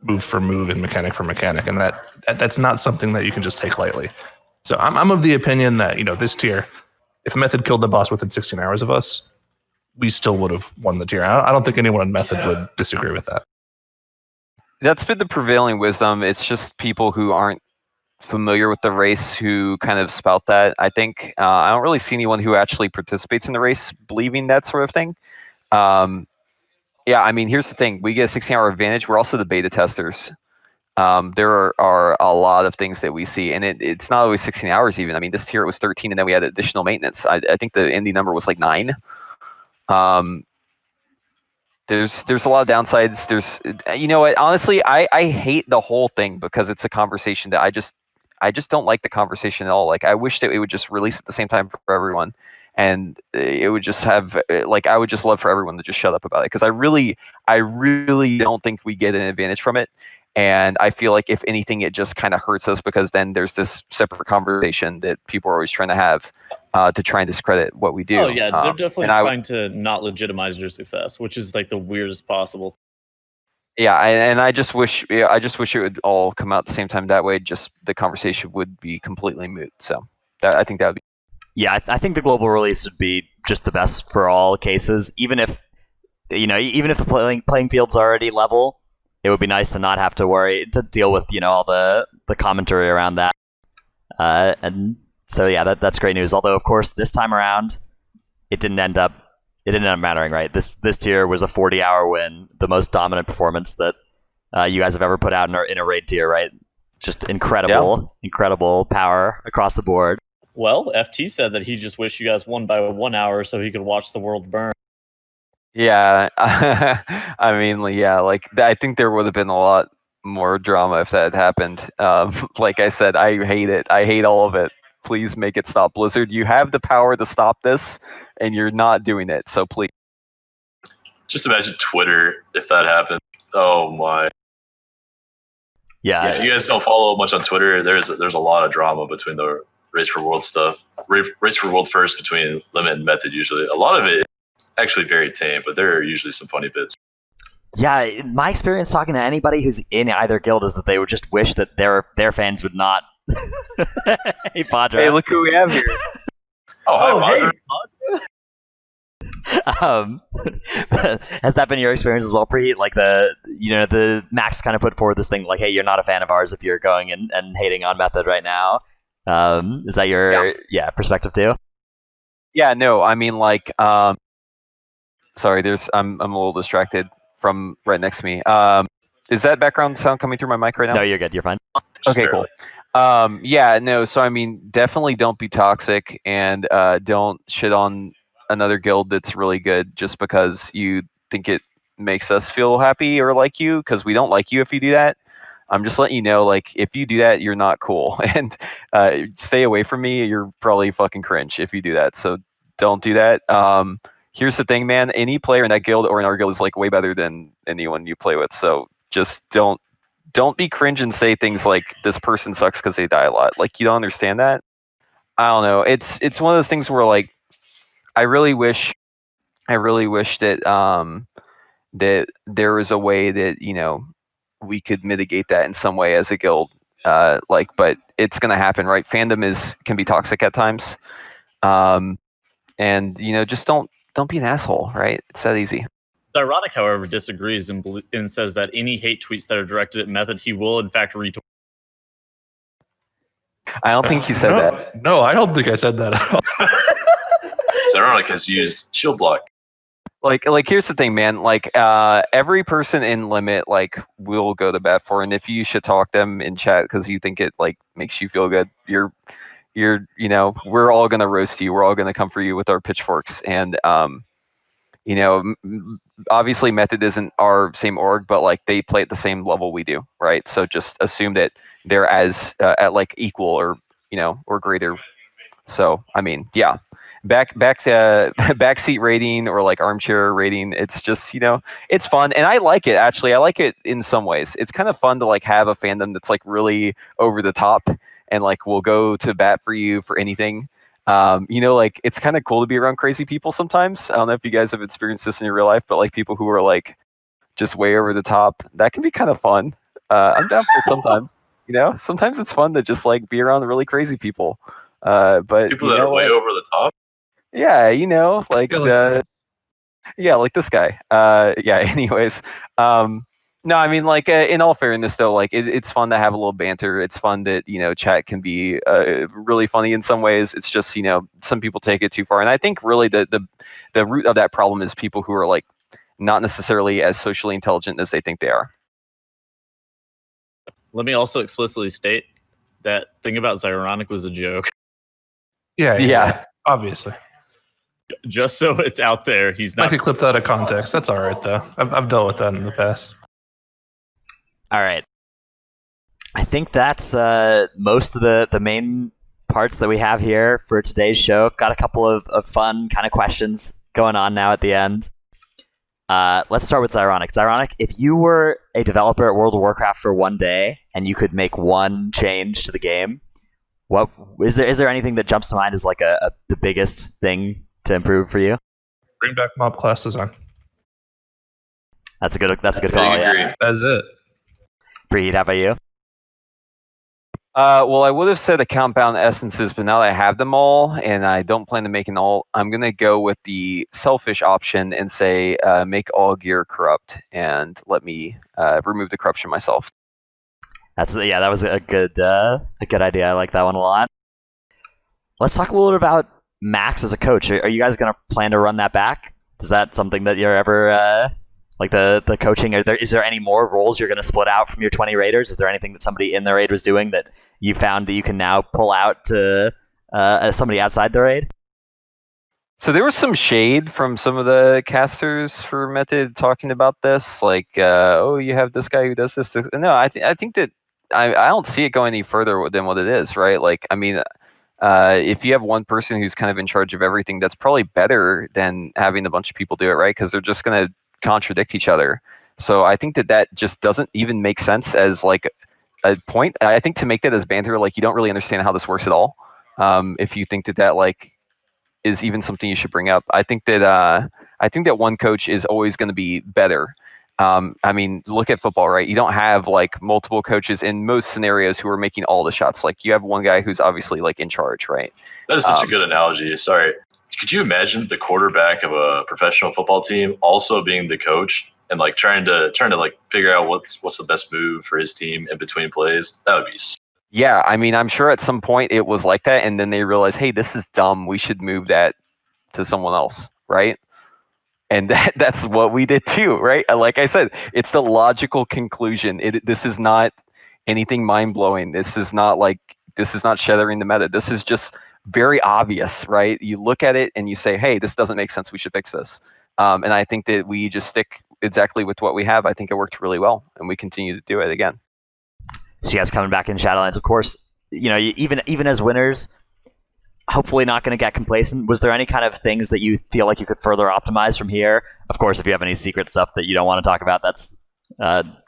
move for move and mechanic for mechanic, and that's not something that you can just take lightly. So I'm of the opinion that, you know, this tier, if Method killed the boss within 16 hours of us, we still would have won the tier. I don't think anyone in Method would disagree with that. That's been the prevailing wisdom. It's just people who aren't familiar with the race who kind of spout that. I think I don't really see anyone who actually participates in the race believing that sort of thing. Yeah, I mean, here's the thing: we get a 16-hour advantage. We're also the beta testers. There are a lot of things that we see, and it's not always 16 hours even. I mean, this tier it was 13, and then we had additional maintenance. I think the indie number was like 9. There's a lot of downsides. There's, you know what? Honestly, I hate the whole thing because it's a conversation that I just don't like the conversation at all. Like, I wish that it would just release at the same time for everyone, and it would just have like, I would just love for everyone to just shut up about it, because I really don't think we get an advantage from it. And I feel like if anything, it just kind of hurts us, because then there's this separate conversation that people are always trying to have to try and discredit what we do. Oh yeah, they're definitely trying to not legitimize your success, which is like the weirdest possible. Yeah, and I just wish it would all come out at the same time. That way, just the conversation would be completely moot. So I think that would be. Yeah, I think the global release would be just the best for all cases. Even if the playing field's already level, it would be nice to not have to worry to deal with all the commentary around that. And so yeah, that's great news. Although of course this time around, it didn't end up mattering, right? This tier was a 40-hour win, the most dominant performance that you guys have ever put out in a raid tier, right? Just incredible power across the board. Well, FT said that he just wished you guys won by 1 hour so he could watch the world burn. Yeah, I mean, yeah, like I think there would have been a lot more drama if that had happened. Like I said, I hate it. I hate all of it. Please make it stop, Blizzard. You have the power to stop this, and you're not doing it. So please. Just imagine Twitter if that happened. Oh my. Yeah. If you guys don't follow much on Twitter, there's a lot of drama between the Race for World stuff. Race for World first between Limit and Method usually. A lot of it actually very tame, but there are usually some funny bits. Yeah, my experience talking to anybody who's in either guild is that they would just wish that their fans would not. Hey, Padre. Hey, look who we have here. Oh, hi, Padre. Has that been your experience as well, Preheat? Like the Max kind of put forward this thing like, hey, you're not a fan of ours if you're going and hating on Method right now. Is that your perspective too? Yeah, no, I mean, like, sorry, I'm a little distracted from right next to me. Is that background sound coming through my mic right now? No, you're good. You're fine. Okay, cool. Yeah, no, so I mean, definitely don't be toxic, and don't shit on another guild that's really good just because you think it makes us feel happy or like you, because we don't like you if you do that. I'm just letting you know, like, if you do that, you're not cool. And stay away from me. You're probably fucking cringe if you do that. So don't do that. Here's the thing, man. Any player in that guild or in our guild is like way better than anyone you play with. So just don't be cringe and say things like this person sucks because they die a lot. Like, you don't understand that. I don't know. It's one of those things where, like, I really wish that that there was a way that we could mitigate that in some way as a guild. But it's gonna happen, right? Fandom can be toxic at times, and just don't be an asshole, right? It's that easy. Xyronic, however, disagrees and says that any hate tweets that are directed at Method, he will in fact retweet. I don't think he said that. No, I don't think I said that at all. Xyronic has used shield block. Like here's the thing, man. Like, every person in Limit, like, will go to bat for, and if you should talk them in chat because you think it like makes you feel good, you're we're all gonna roast you. We're all gonna come for you with our pitchforks, and obviously Method isn't our same org, but like they play at the same level we do, right? So just assume that they're as at like equal or or greater. So I mean, yeah. Back to backseat rating or like armchair rating. It's just it's fun, and I like it actually. I like it in some ways. It's kind of fun to like have a fandom that's like really over the top and like will go to bat for you for anything. Like it's kind of cool to be around crazy people sometimes. I don't know if you guys have experienced this in your real life, but like people who are like just way over the top, that can be kind of fun. I'm down for it sometimes. Sometimes it's fun to just like be around really crazy people. But people that are way over the top. Yeah, like like this guy. Yeah. Anyways, no, No, I mean, like, in all fairness, though, like, it's fun to have a little banter. It's fun that, chat can be really funny in some ways. It's just, some people take it too far. And I think really the root of that problem is people who are, like, not necessarily as socially intelligent as they think they are. Let me also explicitly state that thing about Xyronic was a joke. Yeah. Obviously. Just so it's out there, he's not. I could clip that out of context. That's all right, though. I've dealt with that in the past. All right. I think that's most of the main parts that we have here for today's show. Got a couple of fun kind of questions going on now at the end. Let's start with Xyronic. Xyronic, if you were a developer at World of Warcraft for one day and you could make one change to the game, what is there anything that jumps to mind as like the biggest thing to improve for you? Bring back mob class design. That's a good call. Yeah. That's it. Preheat, how about you? Well, I would have said account-bound essences, but now that I have them all, and I don't plan to make an all, I'm going to go with the selfish option and say make all gear corrupt, and let me remove the corruption myself. That was a good idea. I like that one a lot. Let's talk a little bit about Max as a coach. Are you guys going to plan to run that back? Is that something that you're ever like the coaching? Is there any more roles you're going to split out from your 20 raiders? Is there anything that somebody in the raid was doing that you found that you can now pull out to somebody outside the raid? So there was some shade from some of the casters for Method talking about this, like, oh, you have this guy who does this. No, I think that I don't see it going any further than what it is, right? Like, I mean, if you have one person who's kind of in charge of everything, that's probably better than having a bunch of people do it, right? Because they're just going to contradict each other. So I think that just doesn't even make sense as like a point. I think to make that as banter, like you don't really understand how this works at all. If you think that like is even something you should bring up, I think that one coach is always going to be better. I mean, look at football, right? You don't have like multiple coaches in most scenarios who are making all the shots. Like you have one guy who's obviously like in charge, right? That is such a good analogy. Sorry. Could you imagine the quarterback of a professional football team also being the coach and like trying to like figure out what's the best move for his team in between plays? That would be. Yeah, I mean, I'm sure at some point it was like that, and then they realized, hey, this is dumb. We should move that to someone else, right? And that's what we did too, right? Like I said, it's the logical conclusion. This is not anything mind blowing. This is not shattering the meta. This is just very obvious, right? You look at it and you say, hey, this doesn't make sense. We should fix this. And I think that we just stick exactly with what we have. I think it worked really well, and we continue to do it again. So you guys coming back in Shadowlands, of course, even as winners, hopefully not going to get complacent. Was there any kind of things that you feel like you could further optimize from here? Of course, if you have any secret stuff that you don't want to talk about, that's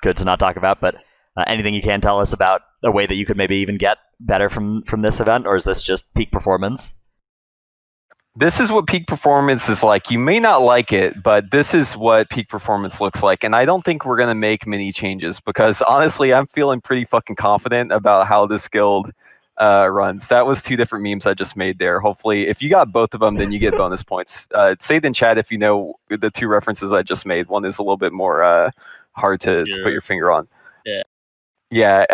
good to not talk about. But anything you can tell us about a way that you could maybe even get better from this event, or is this just peak performance? This is what peak performance is like. You may not like it, but this is what peak performance looks like. And I don't think we're going to make many changes because honestly, I'm feeling pretty fucking confident about how this guild runs. That was 2 different memes I just made there. Hopefully, if you got both of them, then you get bonus points. Say it in chat if you know the 2 references I just made. One is a little bit more hard to put your finger on. Yeah.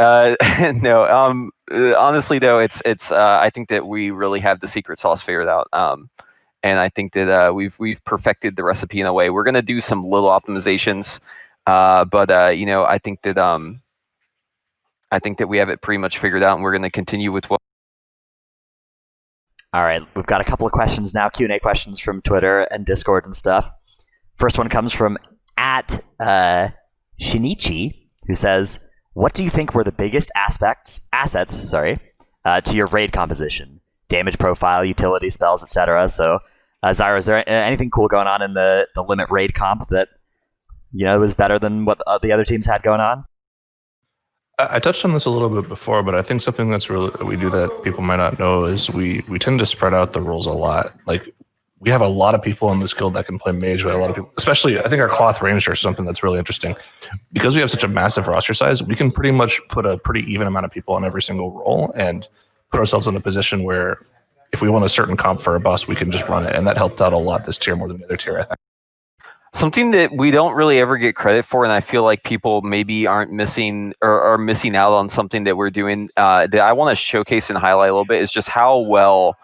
No. Honestly, though, it's. I think that we really have the secret sauce figured out. And I think that we've perfected the recipe in a way. We're gonna do some little optimizations, but I think that we have it pretty much figured out, and we're gonna continue with what. All right, we've got a couple of questions now, Q&A questions from Twitter and Discord and stuff. First one comes from @Shinichi, who says, what do you think were the biggest assets, to your raid composition? Damage profile, utility spells, etc. So, Zyra, is there anything cool going on in the limit raid comp that was better than what the other teams had going on? I touched on this a little bit before, but I think something that's really we do that people might not know is we tend to spread out the roles a lot. Like we have a lot of people in this guild that can play mage. We have a lot of people, especially I think our cloth ranger is something that's really interesting. Because we have such a massive roster size, we can pretty much put a pretty even amount of people on every single role and put ourselves in a position where if we want a certain comp for a boss, we can just run it. And that helped out a lot this tier more than the other tier, I think. Something that we don't really ever get credit for, and I feel like people maybe aren't missing or are missing out on something that we're doing that I want to showcase and highlight a little bit is just how well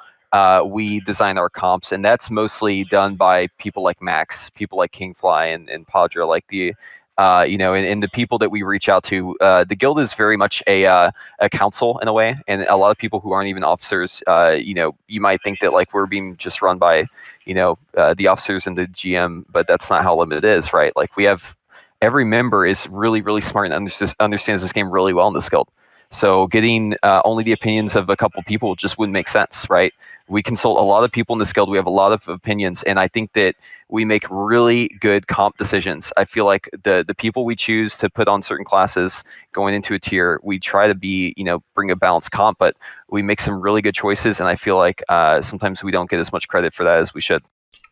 we design our comps, and that's mostly done by people like Max, people like Kingfly and Padra, like the and the people that we reach out to. The guild is very much a council in a way, and a lot of people who aren't even officers, you might think that like we're being just run by the officers and the GM, but that's not how limited is, right? Like we have every member is really, really smart and understands this game really well in this guild. So getting only the opinions of a couple people just wouldn't make sense, right? We consult a lot of people in this guild. We have a lot of opinions, and I think that we make really good comp decisions. I feel like the people we choose to put on certain classes going into a tier, we try to be, bring a balanced comp, but we make some really good choices, and I feel like sometimes we don't get as much credit for that as we should.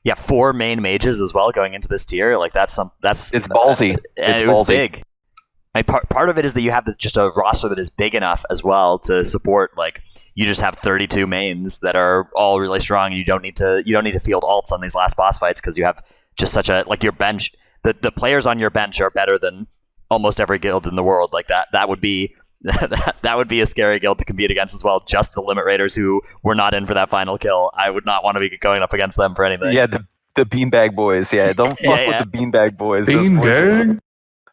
Yeah, 4 main mages as well going into this tier. Like it's ballsy. It was big. I mean, part of it is that you have just a roster that is big enough as well to support. Like you just have 32 mains that are all really strong. You don't need to field alts on these last boss fights because you have just such a your bench. The players on your bench are better than almost every guild in the world. Like that would be that would be a scary guild to compete against as well. Just the Limit Raiders who were not in for that final kill. I would not want to be going up against them for anything. Yeah, the Beanbag Boys. Yeah, don't fuck with the Beanbag Boys. Beanbag?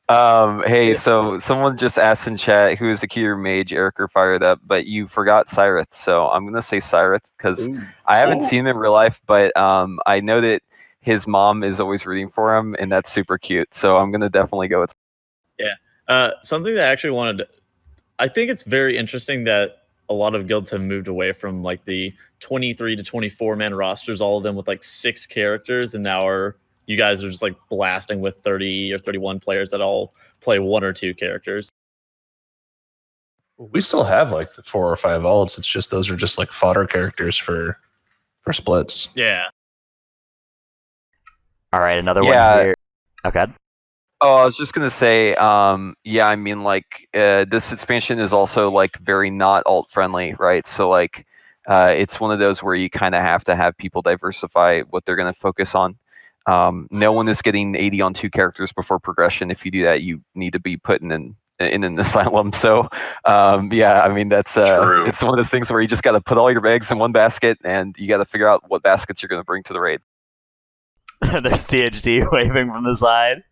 Hey, so someone just asked in chat who is the key mage Eric are fired up, but you forgot Cyrith. So I'm gonna say Cyrith because I haven't seen him in real life, but I know that his mom is always rooting for him, and that's super cute. So I'm gonna definitely go with. Yeah, something that I actually wanted to, I think it's very interesting that a lot of guilds have moved away from like the 23 to 24 man rosters, all of them with like 6 characters, and now you guys are just like blasting with 30 or 31 players that all play 1 or 2 characters. We still have like the 4 or 5 alts. It's just those are just like fodder characters for splits. Yeah. All right, another one here. Okay. Oh, I was just gonna say, yeah, I mean, like, this expansion is also like very not alt friendly, right? So like, it's one of those where you kind of have to have people diversify what they're gonna focus on. No one is getting 80 on 2 characters before progression. If you do that, you need to be put in an asylum. So, yeah, I mean, that's it's one of those things where you just got to put all your eggs in one basket, and you got to figure out what baskets you're going to bring to the raid. There's THD waving from the side.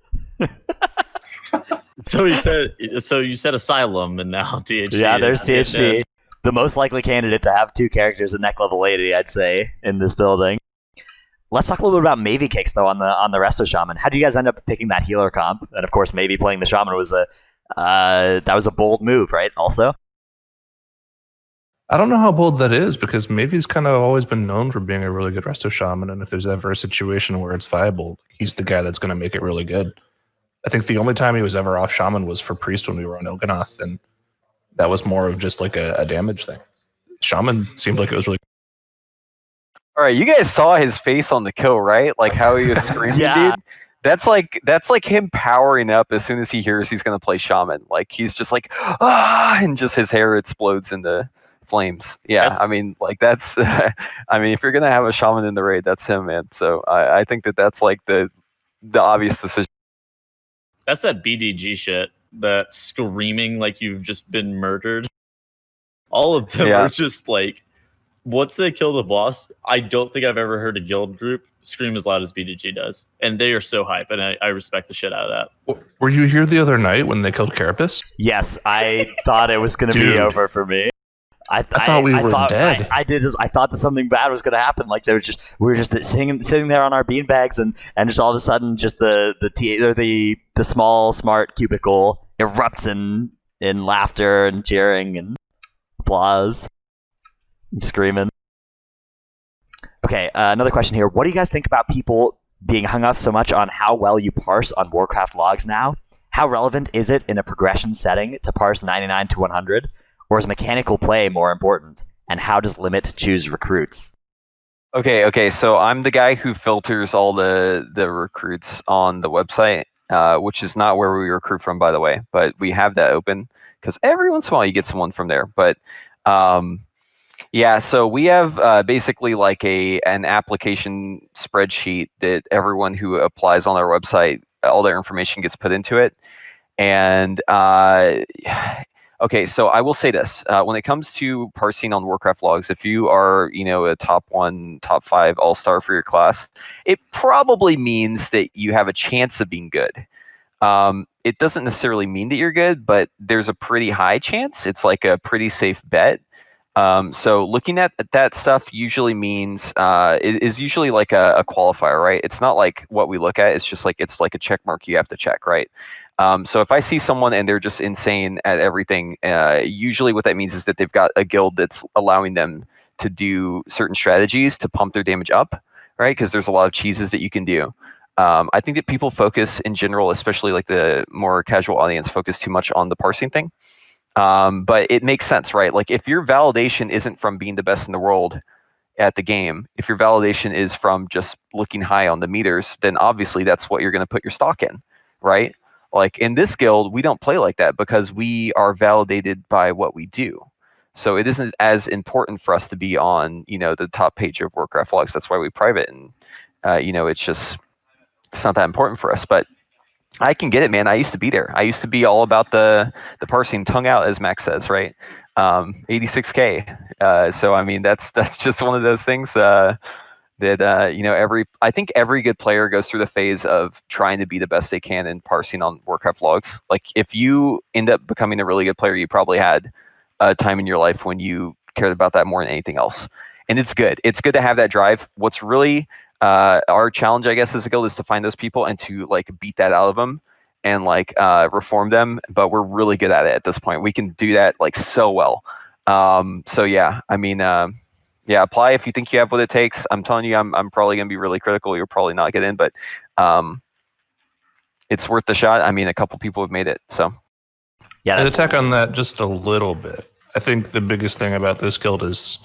So you said asylum, and now THD. Yeah, there's THD. The most likely candidate to have 2 characters at neck level 80, I'd say, in this building. Let's talk a little bit about Mavie Cakes though on the Resto Shaman. How did you guys end up picking that healer comp? And of course, Mavie playing the Shaman was a bold move, right? Also, I don't know how bold that is because Mavie's kind of always been known for being a really good Resto Shaman, and if there's ever a situation where it's viable, he's the guy that's going to make it really good. I think the only time he was ever off Shaman was for Priest when we were on Il'gynoth, and that was more of just like a damage thing. Shaman seemed like it was really. All right, you guys saw his face on the kill, right? Like how he was screaming, dude. That's like him powering up as soon as he hears he's gonna play Shaman. Like he's just like and just his hair explodes into flames. Yeah, I mean, like that's. I mean, if you're gonna have a Shaman in the raid, that's him, man. So I think that's like the obvious decision. That's that BDG shit. That screaming like you've just been murdered. All of them are just like. Once they kill the boss, I don't think I've ever heard a guild group scream as loud as BDG does. And they are so hype, and I respect the shit out of that. Were you here the other night when they killed Carapace? Yes, I thought it was going to be over for me. I thought we were dead. I thought that something bad was going to happen. Like we were just sitting there on our beanbags, and just all of a sudden, just the small smart cubicle erupts in laughter and cheering and applause. Screaming. Okay, another question here. What do you guys think about people being hung up so much on how well you parse on Warcraft logs now? How relevant is it in a progression setting to parse 99 to 100? Or is mechanical play more important? And how does Limit choose recruits? Okay, so I'm the guy who filters all the recruits on the website, which is not where we recruit from, by the way. But we have that open, because every once in a while you get someone from there. But Yeah, so we have basically like an application spreadsheet that everyone who applies on our website, all their information gets put into it. And okay, so I will say this: when it comes to parsing on Warcraft logs, if you are, a top 1, top 5 all-star for your class, it probably means that you have a chance of being good. It doesn't necessarily mean that you're good, but there's a pretty high chance. It's like a pretty safe bet. So looking at that stuff usually means is usually like a qualifier, right? It's not like what we look at. It's just like it's like a check mark you have to check, right? So if I see someone and they're just insane at everything, usually what that means is that they've got a guild that's allowing them to do certain strategies to pump their damage up, right? Because there's a lot of cheeses that you can do. I think that people focus in general, especially like the more casual audience, focus too much on the parsing thing. But it makes sense, right? Like if your validation isn't from being the best in the world at the game, if your validation is from just looking high on the meters, then obviously that's what you're going to put your stock in, right? Like in this guild, we don't play like that because we are validated by what we do. So it isn't as important for us to be on, the top page of Warcraft logs. That's why we private, and it's not that important for us. But I can get it, man. I used to be there. I used to be all about the parsing, tongue out, as Max says, right? 86K. So I mean, that's just one of those things that I think every good player goes through the phase of trying to be the best they can in parsing on Warcraft logs. Like if you end up becoming a really good player, you probably had a time in your life when you cared about that more than anything else, and it's good. It's good to have that drive. What's really our challenge, I guess, as a guild is to find those people and to like beat that out of them and like reform them. But we're really good at it at this point. We can do that like so well. So yeah, I mean, yeah, apply if you think you have what it takes. I'm telling you, I'm probably gonna be really critical. You'll probably not get in, but it's worth the shot. I mean, a couple people have made it, so. Yeah, And to tack on that just a little bit, I think the biggest thing about this guild is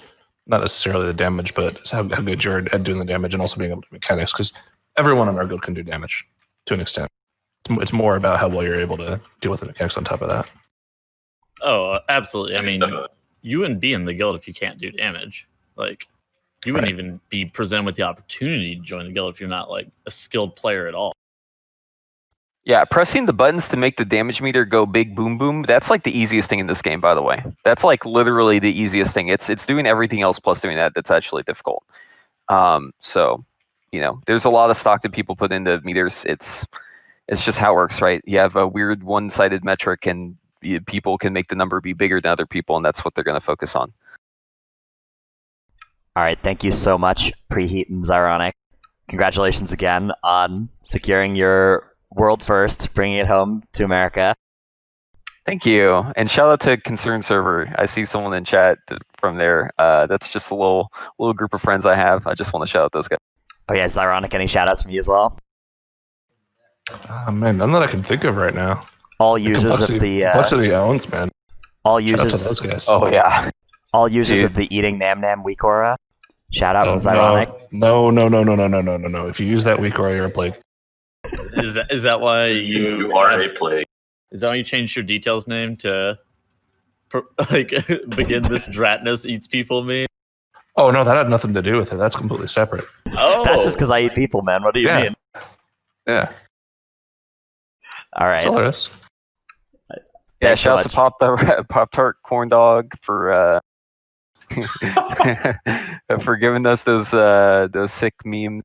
not necessarily the damage, but it's how good you're at doing the damage and also being able to do mechanics, because everyone in our guild can do damage to an extent. It's more about how well you're able to deal with the mechanics on top of that. Oh, absolutely. I mean, Definitely. you wouldn't be in the guild if you can't do damage. Like, you wouldn't even be presented with the opportunity to join the guild if you're not like a skilled player at all. Yeah, pressing the buttons to make the damage meter go big boom boom, that's like the easiest thing in this game, by the way. That's like literally the easiest thing. It's doing everything else plus doing that's actually difficult. So, there's a lot of stock that people put into meters. It's just how it works, right? You have a weird one-sided metric and people can make the number be bigger than other people, and that's what they're going to focus on. All right, thank you so much, Preheat and Xyronic. Congratulations again on securing your world first, bringing it home to America. Thank you, and shout out to Concern Server. I see someone in chat from there. That's just a little group of friends I have. I just want to shout out those guys. Oh yeah, Xyronic, any shout outs from you as well? Oh man, none that I can think of right now. All users of the complexity owns, man. all Shout out to users those guys. Oh yeah. all users Dude. of the Eating Nam Nam weak aura. Shout out from Oh, Xyronic. no. If you use that weak aura, you're a plague. Is that why You are a plague. Is that why you changed your details name to begin this Dratnus eats people meme? Oh no, that had nothing to do with it. That's completely separate. Oh, That's just because I eat people, man. What do you Yeah. mean? Yeah, All right. that's all there is. Yeah, Thanks so shout out to Pop-Tart Corn Dog for for giving us those sick memes.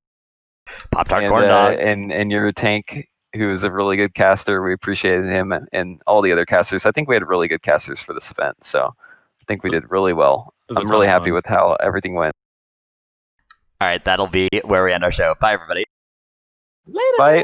Pop-Tart And, corn dog. and your tank, who is a really good caster. We appreciated him and all the other casters. I think we had really good casters for this event, so I think we did really well. was a I'm ton really of happy fun. with how everything went. All right, that'll be where we end our show. Bye, everybody. later. Bye.